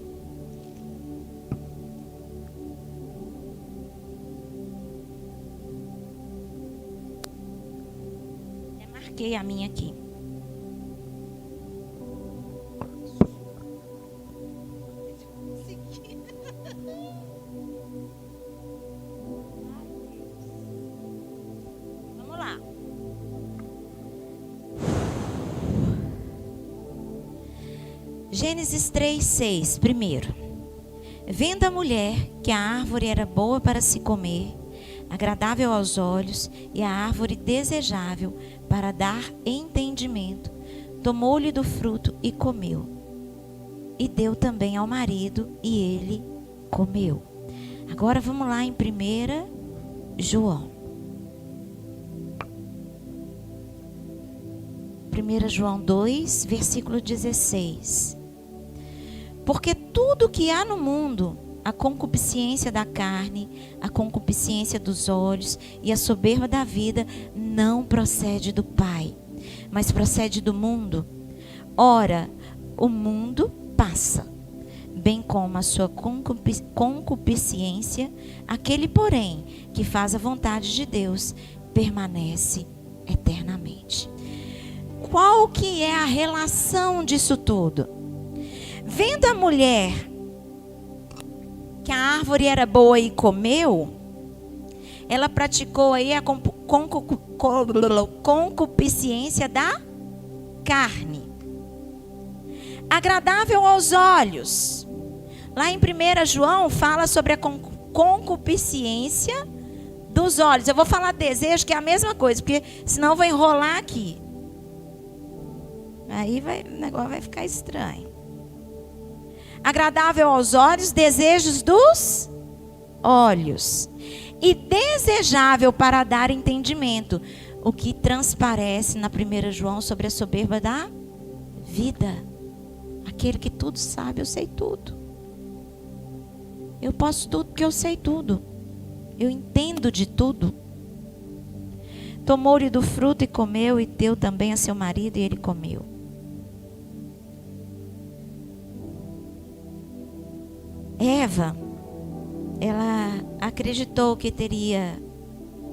[SPEAKER 1] Eu marquei a minha aqui. Vamos lá. Gênesis 3, 6. Primeiro. Vendo a mulher que a árvore era boa para se comer, agradável aos olhos, e a árvore desejável para dar entendimento, tomou-lhe do fruto e comeu. E deu também ao marido, e ele comeu. Agora vamos lá em 1 João. 1 João 2, versículo 16. Porque tudo que há no mundo, a concupiscência da carne, a concupiscência dos olhos e a soberba da vida, não procede do Pai, mas procede do mundo. Ora, o mundo passa, bem como a sua concupiscência, aquele, porém, que faz a vontade de Deus, permanece eternamente. Qual que é a relação disso tudo? Vendo a mulher que a árvore era boa e comeu, ela praticou aí a concupiscência da carne. Agradável aos olhos. Lá em 1 João fala sobre a concupiscência dos olhos. Eu vou falar desejo, que é a mesma coisa, porque senão eu vou enrolar aqui. Aí o negócio vai ficar estranho. Agradável aos olhos, desejos dos olhos. E desejável para dar entendimento. O que transparece na 1 João sobre a soberba da vida. Aquele que tudo sabe, eu sei tudo. Eu posso tudo porque eu sei tudo. Eu entendo de tudo. Tomou-lhe do fruto e comeu, e deu também a seu marido, e ele comeu. Eva, ela acreditou que teria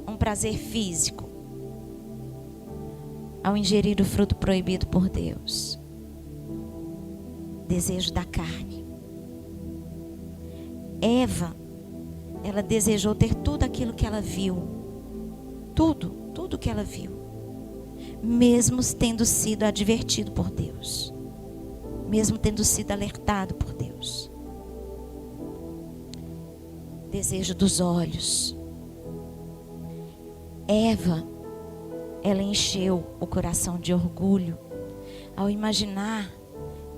[SPEAKER 1] um prazer físico ao ingerir o fruto proibido por Deus. Desejo da carne. Eva, ela desejou ter tudo aquilo que ela viu. Tudo que ela viu. Mesmo tendo sido advertido por Deus. Mesmo tendo sido alertado por Deus. Desejo dos olhos. Eva, ela encheu o coração de orgulho ao imaginar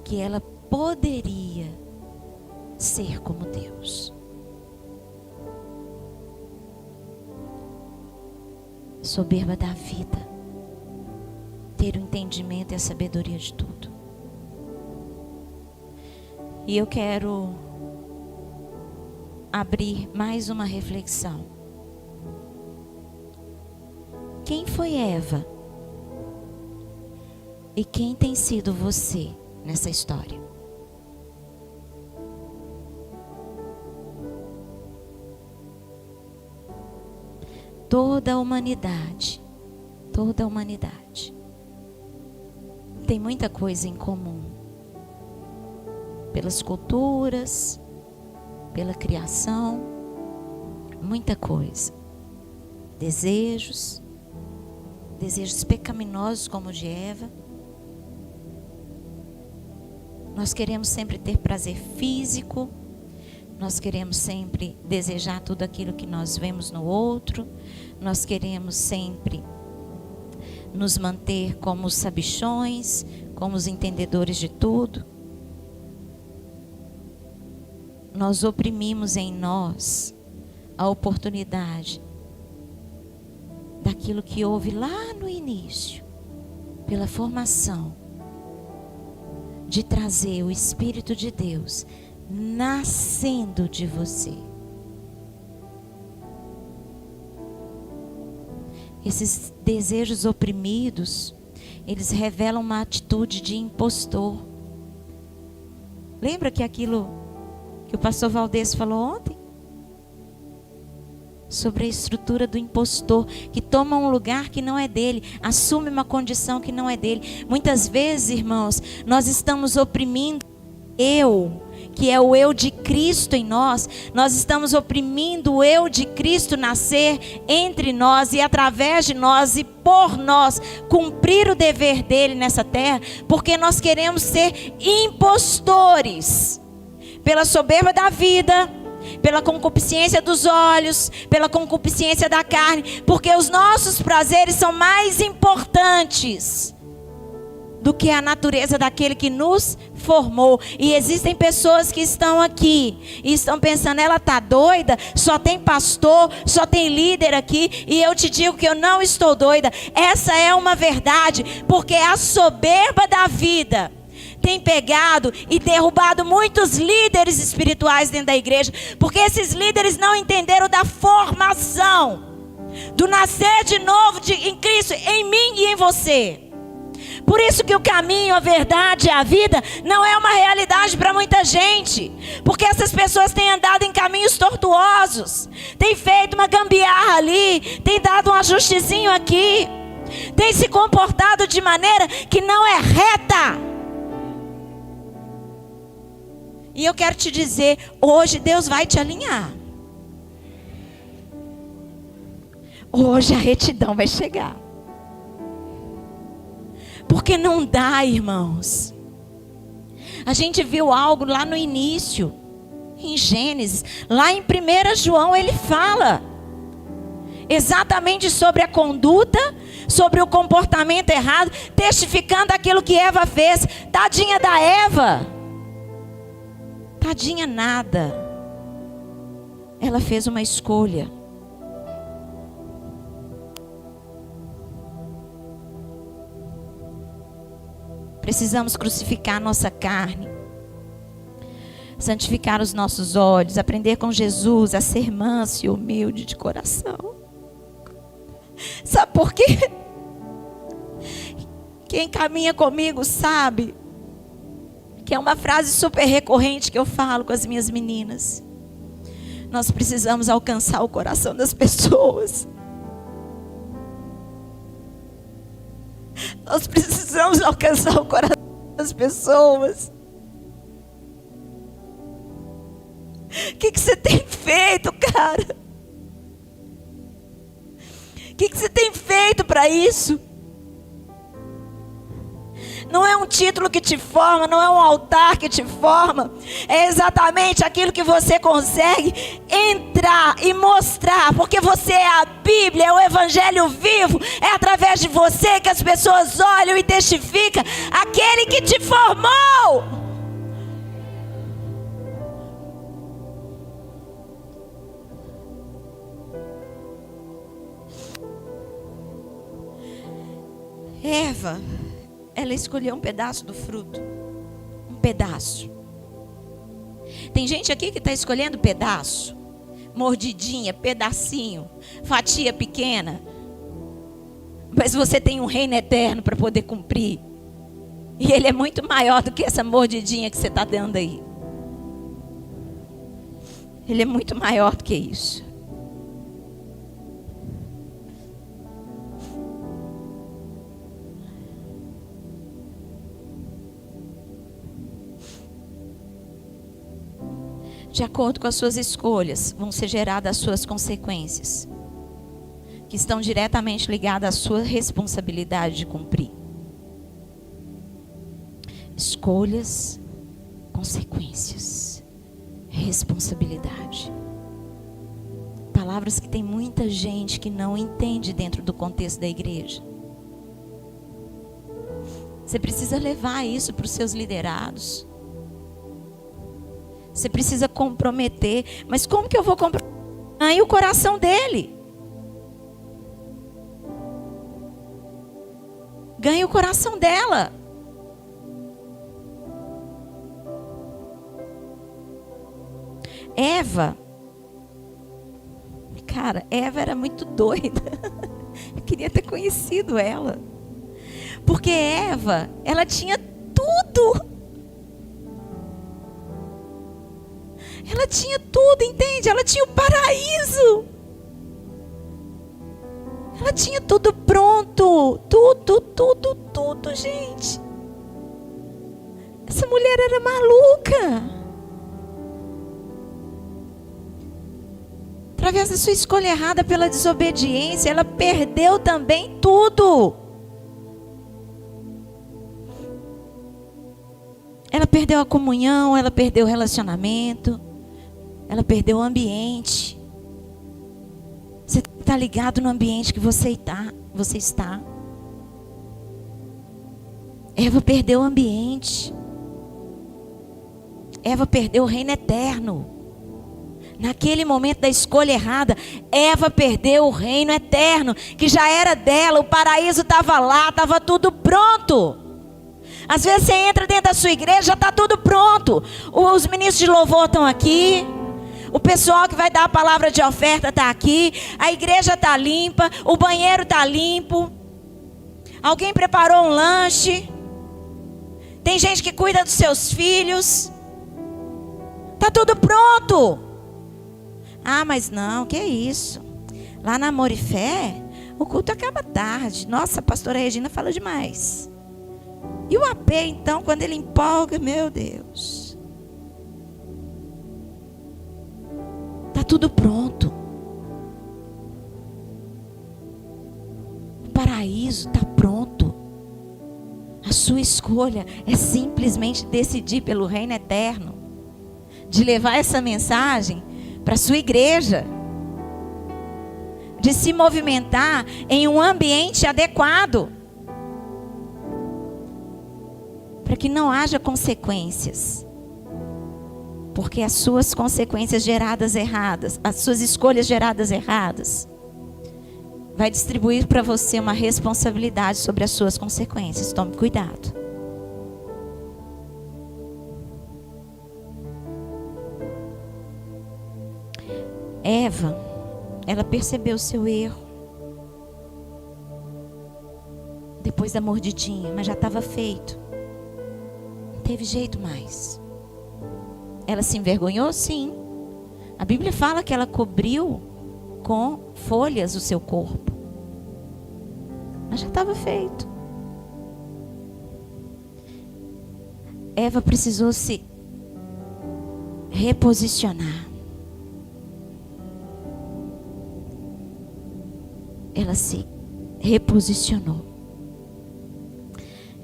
[SPEAKER 1] que ela poderia ser como Deus. Soberba da vida. Ter o entendimento e a sabedoria de tudo. E eu quero abrir mais uma reflexão. Quem foi Eva? E quem tem sido você nessa história? Toda a humanidade toda a humanidade. Tem muita coisa em comum. Pelas culturas, pela criação, muita coisa. Desejos pecaminosos como o de Eva. Nós queremos sempre ter prazer físico. Nós queremos sempre desejar tudo aquilo que nós vemos no outro. Nós queremos sempre nos manter como os sabichões, como os entendedores de tudo. Nós oprimimos em nós a oportunidade daquilo que houve lá no início, pela formação, de trazer o Espírito de Deus nascendo de você. Esses desejos oprimidos, eles revelam uma atitude de impostor. Lembra que aquilo que o pastor Valdez falou ontem? Sobre a estrutura do impostor, que toma um lugar que não é dele, assume uma condição que não é dele. Muitas vezes, irmãos, nós estamos oprimindo eu, que é o eu de Cristo em nós. Nós estamos oprimindo o eu de Cristo nascer entre nós e através de nós e por nós cumprir o dever dele nessa terra, porque nós queremos ser impostores pela soberba da vida, pela concupiscência dos olhos, pela concupiscência da carne, porque os nossos prazeres são mais importantes do que a natureza daquele que nos formou. E existem pessoas que estão aqui e estão pensando: ela está doida? Só tem pastor, só tem líder aqui. E eu te digo que eu não estou doida. Essa é uma verdade, porque a soberba da vida tem pegado e derrubado muitos líderes espirituais dentro da igreja, porque esses líderes não entenderam da formação, do nascer de novo em Cristo, em mim e em você. Por isso que o caminho, a verdade e a vida não é uma realidade para muita gente, porque essas pessoas têm andado em caminhos tortuosos, têm feito uma gambiarra ali, têm dado um ajustezinho aqui, têm se comportado de maneira que não é reta. E eu quero te dizer, hoje Deus vai te alinhar. Hoje a retidão vai chegar. Porque não dá, irmãos. A gente viu algo lá no início, em Gênesis. Lá em 1 João ele fala exatamente sobre a conduta, sobre o comportamento errado, testificando aquilo que Eva fez. Tadinha da Eva. Tadinha nada. Ela fez uma escolha. Precisamos crucificar nossa carne, santificar os nossos olhos, aprender com Jesus a ser manso e humilde de coração. Sabe por quê? Quem caminha comigo sabe que é uma frase super recorrente que eu falo com as minhas meninas. Nós precisamos alcançar o coração das pessoas. Nós precisamos alcançar o coração das pessoas. O que você tem feito, cara? O que você tem feito para isso? Não é um título que te forma, não é um altar que te forma. É exatamente aquilo que você consegue entrar e mostrar. Porque você é a Bíblia, é o Evangelho vivo. É através de você que as pessoas olham e testificam aquele que te formou. Eva, ela escolheu um pedaço do fruto. Um pedaço. Tem gente aqui que está escolhendo pedaço. Mordidinha, pedacinho, fatia pequena. Mas você tem um reino eterno para poder cumprir. E ele é muito maior do que essa mordidinha que você está dando aí. Ele é muito maior do que isso. de acordo com as suas escolhas, vão ser geradas as suas consequências, que estão diretamente ligadas à sua responsabilidade de cumprir. Escolhas, consequências, responsabilidade. Palavras que tem muita gente que não entende dentro do contexto da igreja. Você precisa levar isso para os seus liderados. Você precisa comprometer. Mas como que eu vou comprometer? Ganhe o coração dele. Ganhe o coração dela. Eva. Cara, Eva era muito doida. Eu queria ter conhecido ela. Porque Eva, ela tinha tudo. Ela tinha tudo, entende? Ela tinha o paraíso. Ela tinha tudo pronto. Tudo, gente. Essa mulher era maluca. Através da sua escolha errada pela desobediência, ela perdeu também tudo. Ela perdeu a comunhão, ela perdeu o relacionamento, ela perdeu o ambiente. Você está ligado no ambiente que você está. Eva perdeu o ambiente. Eva perdeu o reino eterno. Naquele momento da escolha errada, Eva perdeu o reino eterno, que já era dela, o paraíso estava lá, estava tudo pronto. Às vezes você entra dentro da sua igreja, já está tudo pronto. Os ministros de louvor estão aqui, o pessoal que vai dar a palavra de oferta está aqui, a igreja está limpa, o banheiro está limpo, alguém preparou um lanche, tem gente que cuida dos seus filhos, está tudo pronto. Ah, mas não, que isso? Lá na Amor e Fé, o culto acaba tarde. Nossa, a pastora Regina fala demais. E o AP, então, quando ele empolga, meu Deus. Está tudo pronto. O paraíso está pronto. A sua escolha é simplesmente decidir pelo reino eterno. De levar essa mensagem para a sua igreja, de se movimentar em um ambiente adequado, para que não haja consequências, porque as suas consequências geradas erradas, as suas escolhas geradas erradas, vai distribuir para você uma responsabilidade sobre as suas consequências. Tome cuidado. Eva, ela percebeu o seu erro depois da mordidinha, mas já estava feito. Não teve jeito mais. Ela se envergonhou? Sim. A Bíblia fala que ela cobriu com folhas o seu corpo, mas já estava feito. Eva precisou se reposicionar. Ela se reposicionou.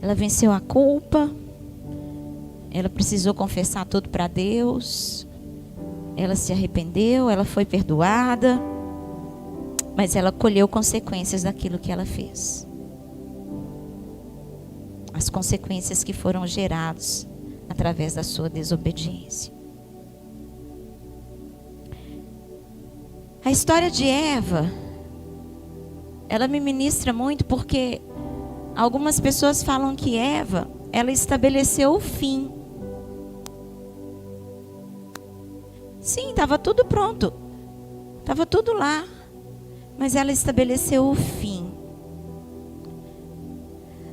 [SPEAKER 1] Ela venceu a culpa. Ela precisou confessar tudo para Deus. Ela se arrependeu, ela foi perdoada. Mas ela colheu consequências daquilo que ela fez. As consequências que foram geradas através da sua desobediência. A história de Eva, ela me ministra muito porque algumas pessoas falam que Eva, ela estabeleceu o fim. Sim, estava tudo pronto. Estava tudo lá. Mas ela estabeleceu o fim.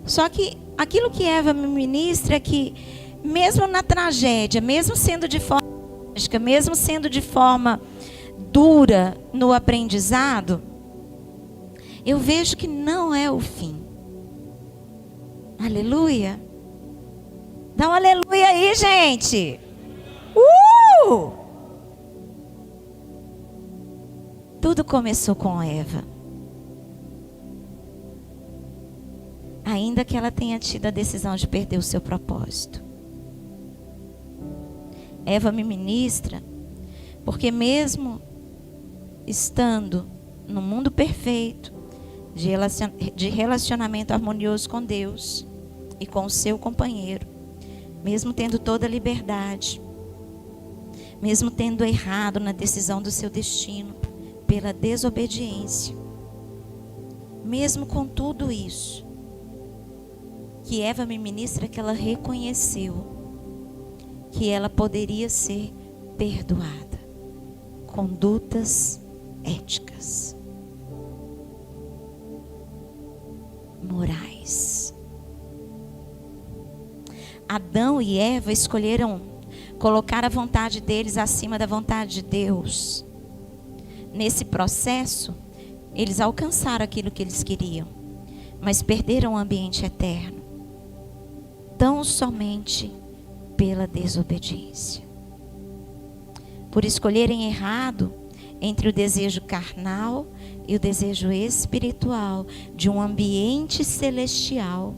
[SPEAKER 1] Só que aquilo que Eva me ministra é que mesmo na tragédia, mesmo sendo de forma trágica, mesmo sendo de forma dura no aprendizado, eu vejo que não é o fim. Aleluia. Dá um aleluia aí, gente. Tudo começou com Eva. Ainda que ela tenha tido a decisão de perder o seu propósito. Eva me ministra, porque mesmo estando no mundo perfeito, de relacionamento harmonioso com Deus e com o seu companheiro, mesmo tendo toda a liberdade, mesmo tendo errado na decisão do seu destino, pela desobediência, mesmo com tudo isso, que Eva me ministra que ela reconheceu que ela poderia ser perdoada. Condutas éticas, morais. Adão e Eva escolheram colocar a vontade deles acima da vontade de Deus. Nesse processo, eles alcançaram aquilo que eles queriam, mas perderam o ambiente eterno, tão somente pela desobediência. Por escolherem errado entre o desejo carnal e o desejo espiritual de um ambiente celestial,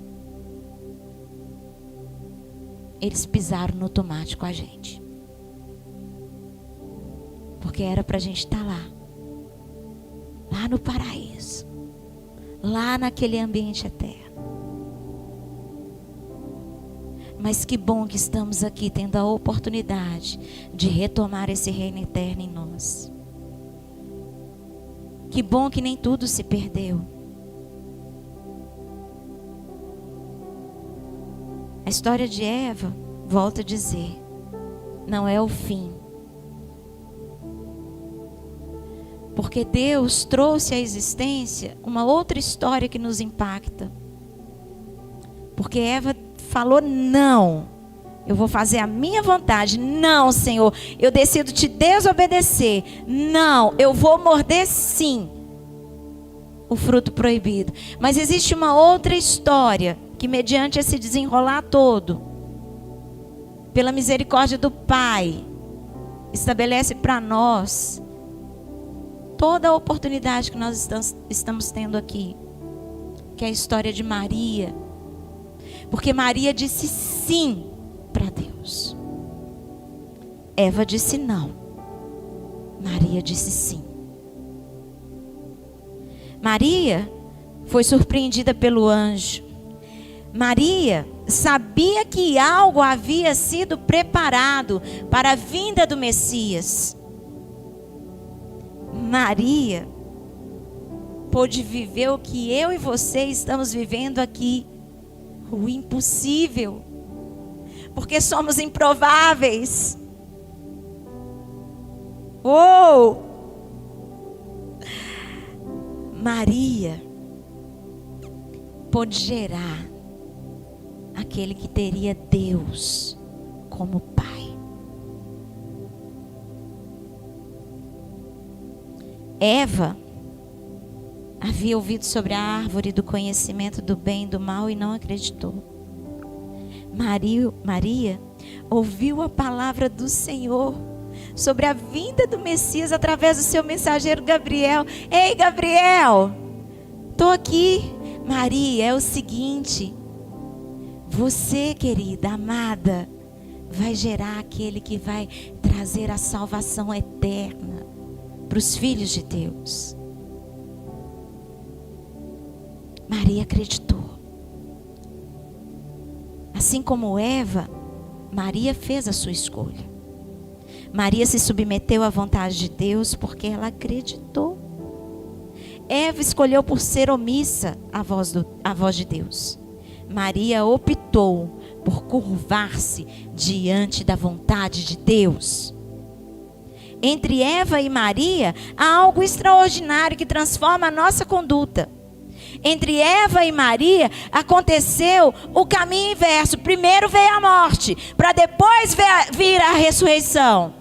[SPEAKER 1] eles pisaram no tomate com a gente. Porque era para a gente estar lá no paraíso, lá naquele ambiente eterno. Mas que bom que estamos aqui tendo a oportunidade de retomar esse reino eterno em nós. Que bom que nem tudo se perdeu. A história de Eva, volto a dizer, não é o fim. Porque Deus trouxe à existência uma outra história que nos impacta. Porque Eva falou: não, eu vou fazer a minha vontade. Não, Senhor, eu decido te desobedecer. Não, eu vou morder sim o fruto proibido. Mas existe uma outra história que, mediante esse desenrolar todo, pela misericórdia do Pai, estabelece para nós toda a oportunidade que nós estamos tendo aqui, que é a história de Maria. Porque Maria disse sim para Deus. Eva disse não. Maria disse sim. Maria foi surpreendida pelo anjo. Maria sabia que algo havia sido preparado para a vinda do Messias. Maria pôde viver o que eu e você estamos vivendo aqui. O impossível. Porque somos improváveis. Maria pôde gerar aquele que teria Deus como Pai. Eva havia ouvido sobre a árvore do conhecimento do bem e do mal e não acreditou. Maria ouviu a palavra do Senhor sobre a vinda do Messias através do seu mensageiro Gabriel. Ei, Gabriel, estou aqui. Maria, é o seguinte: você, querida, amada, vai gerar aquele que vai trazer a salvação eterna para os filhos de Deus. Maria acreditou. Assim como Eva, Maria fez a sua escolha. Maria se submeteu à vontade de Deus porque ela acreditou. Eva escolheu por ser omissa à voz de Deus. Maria optou por curvar-se diante da vontade de Deus. Entre Eva e Maria há algo extraordinário que transforma a nossa conduta. Entre Eva e Maria aconteceu o caminho inverso. Primeiro veio a morte, para depois vir a ressurreição.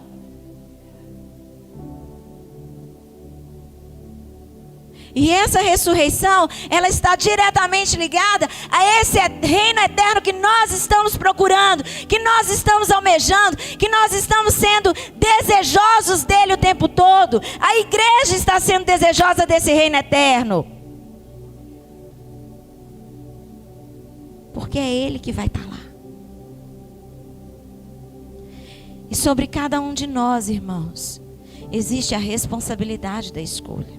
[SPEAKER 1] E essa ressurreição, ela está diretamente ligada a esse reino eterno que nós estamos procurando, que nós estamos almejando, que nós estamos sendo desejosos dele o tempo todo. A igreja está sendo desejosa desse reino eterno. Porque é ele que vai estar lá. E sobre cada um de nós, irmãos, existe a responsabilidade da escolha.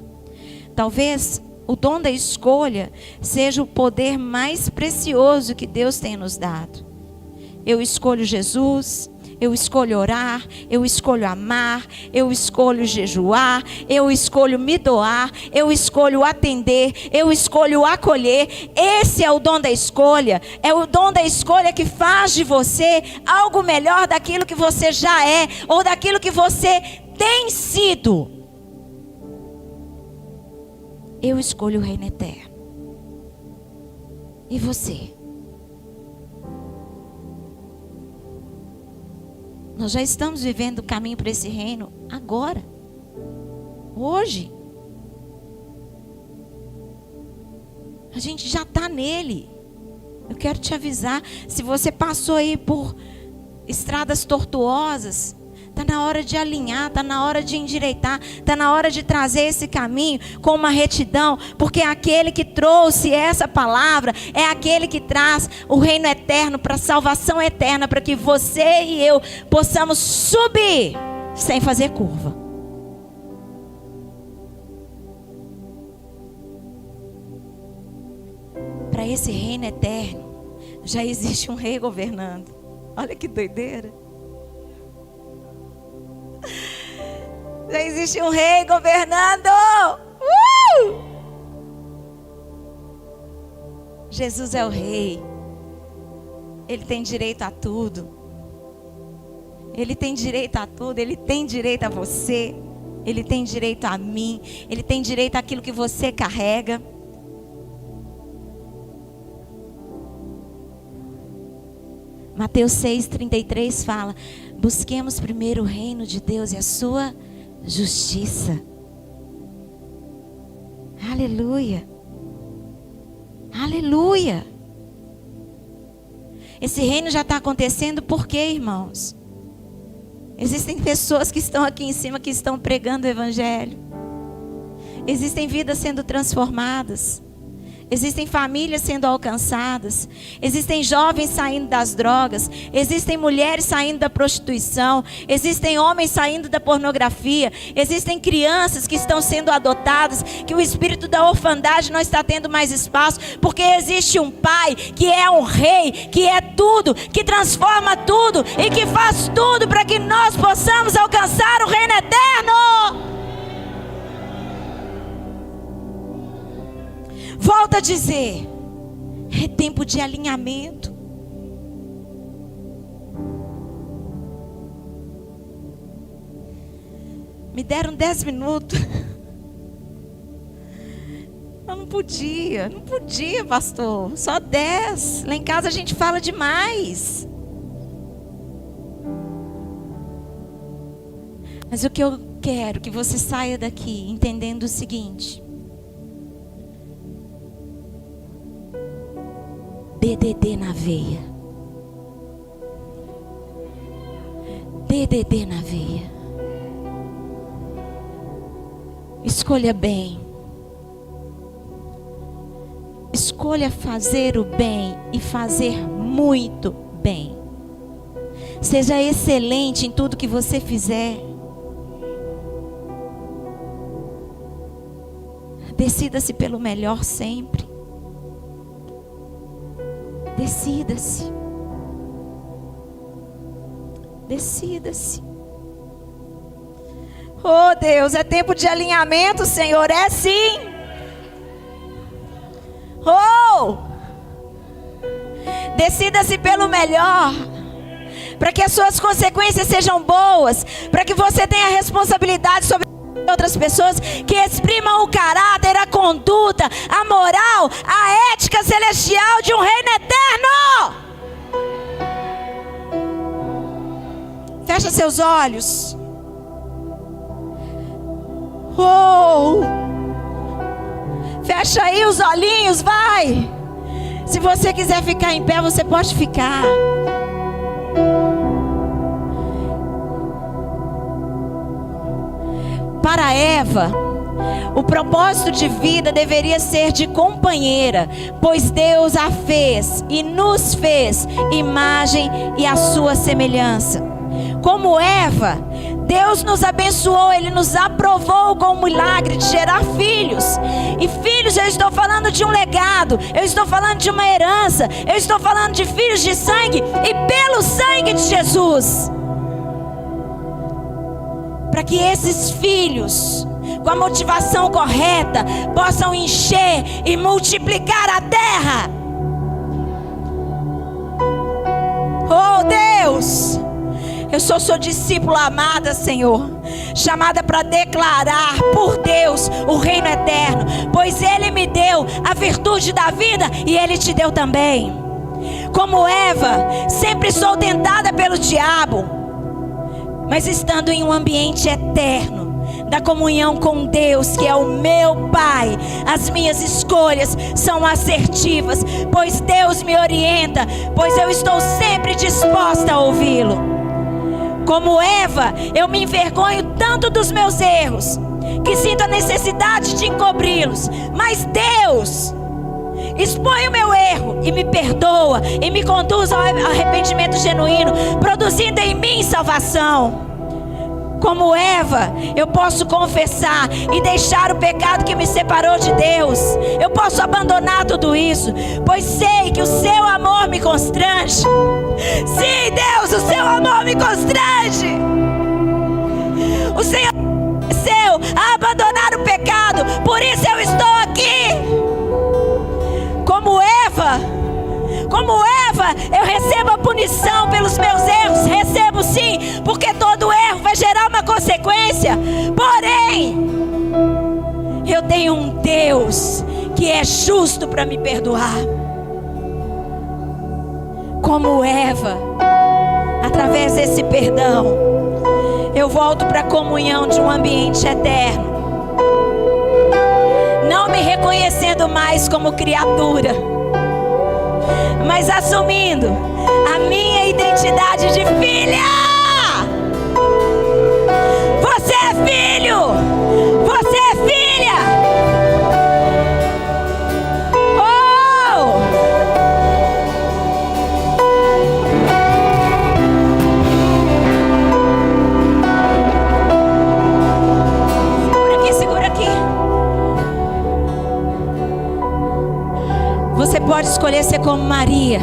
[SPEAKER 1] Talvez o dom da escolha seja o poder mais precioso que Deus tem nos dado. Eu escolho Jesus, eu escolho orar, eu escolho amar, eu escolho jejuar, eu escolho me doar, eu escolho atender, eu escolho acolher. Esse é o dom da escolha. É o dom da escolha que faz de você algo melhor daquilo que você já é, ou daquilo que você tem sido. Eu escolho o reino eterno. E você? Nós já estamos vivendo o caminho para esse reino agora. Hoje. A gente já está nele. Eu quero te avisar. Se você passou aí por estradas tortuosas, está na hora de alinhar, está na hora de endireitar, está na hora de trazer esse caminho com uma retidão, porque aquele que trouxe essa palavra é aquele que traz o reino eterno para a salvação eterna, para que você e eu possamos subir sem fazer curva. Para esse reino eterno já existe um rei governando. Olha que doideira. Já existe um rei governando. Jesus é o rei. Ele tem direito a tudo. Ele tem direito a tudo. Ele tem direito a você. Ele tem direito a mim. Ele tem direito àquilo que você carrega. Mateus 6,33 fala: busquemos primeiro o reino de Deus e a sua justiça. Aleluia. Aleluia. Esse reino já está acontecendo por quê, irmãos? Existem pessoas que estão aqui em cima que estão pregando o evangelho. Existem vidas sendo transformadas. Existem famílias sendo alcançadas. Existem jovens saindo das drogas. Existem mulheres saindo da prostituição. Existem homens saindo da pornografia. Existem crianças que estão sendo adotadas, que o espírito da orfandade não está tendo mais espaço, porque existe um pai que é um rei, que é tudo, que transforma tudo e que faz tudo para que nós possamos alcançar o reino eterno. Volto a dizer, é tempo de alinhamento. Me deram 10 minutos. Eu não podia, pastor. Só 10. Lá em casa a gente fala demais. Mas o que eu quero que você saia daqui entendendo o seguinte: DDD na veia. DDD na veia. Escolha bem. Escolha fazer o bem e fazer muito bem. Seja excelente em tudo que você fizer. Decida-se pelo melhor sempre. Decida-se. Decida-se. Oh Deus, é tempo de alinhamento, Senhor. É sim. Oh! Decida-se pelo melhor, para que as suas consequências sejam boas, para que você tenha responsabilidade sobre outras pessoas, que exprimam o caráter, a conduta, a moral, a ética celestial de um reino eterno. Fecha seus olhos. Fecha aí os olhinhos, vai. Se você quiser ficar em pé, você pode ficar. Para Eva, o propósito de vida deveria ser de companheira, pois Deus a fez e nos fez imagem e a sua semelhança. Como Eva, Deus nos abençoou, Ele nos aprovou com o milagre de gerar filhos. E filhos, eu estou falando de um legado, eu estou falando de uma herança, eu estou falando de filhos de sangue e pelo sangue de Jesus. Para que esses filhos, com a motivação correta, possam encher e multiplicar a terra. Oh Deus, eu sou sua discípula amada, Senhor, chamada para declarar por Deus o reino eterno, pois Ele me deu a virtude da vida e Ele te deu também. Como Eva, sempre sou tentada pelo diabo, mas estando em um ambiente eterno, da comunhão com Deus, que é o meu Pai, as minhas escolhas são assertivas, pois Deus me orienta, pois eu estou sempre disposta a ouvi-lo. Como Eva, eu me envergonho tanto dos meus erros, que sinto a necessidade de encobri-los, mas Deus expõe o meu erro e me perdoa e me conduz ao arrependimento genuíno, produzindo em mim salvação. Como Eva, eu posso confessar e deixar o pecado que me separou de Deus. Eu posso abandonar tudo isso, pois sei que o seu amor me constrange. Sim, Deus, o seu amor me constrange. O Senhor me convenceu a abandonar o pecado, por isso eu estou aqui. Como Eva, eu recebo a punição pelos meus erros. Recebo sim, porque todo erro vai gerar uma consequência. Porém, eu tenho um Deus que é justo para me perdoar. Como Eva, através desse perdão, eu volto para a comunhão de um ambiente eterno, não me reconhecendo mais como criatura, mas assumindo a minha identidade de filha. Você é filho, você é filha. Oh! Segura aqui. Você pode escolher ser como Maria.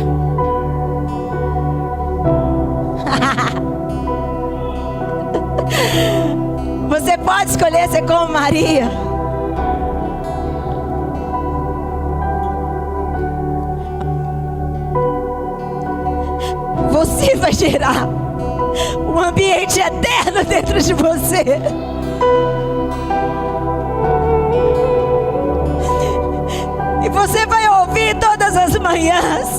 [SPEAKER 1] Você pode escolher ser como Maria. Você vai gerar um ambiente eterno dentro de você. E você vai ouvir todas as manhãs,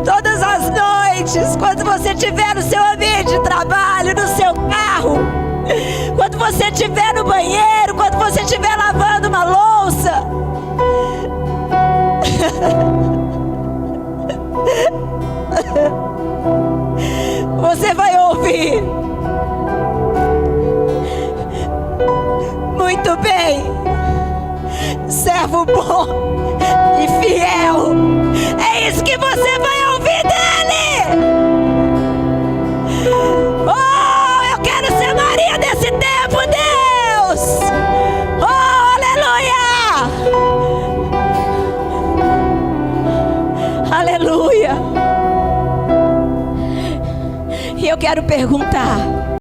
[SPEAKER 1] todas as noites, quando você estiver no seu ambiente de trabalho, no seu carro, quando você estiver no banheiro, quando você estiver lavando uma louça. Você vai ouvir: muito bem, servo bom e fiel. É isso que você vai ouvir dele. Oh, eu quero ser Maria desse tempo, Deus. Oh, aleluia. Aleluia. E eu quero perguntar: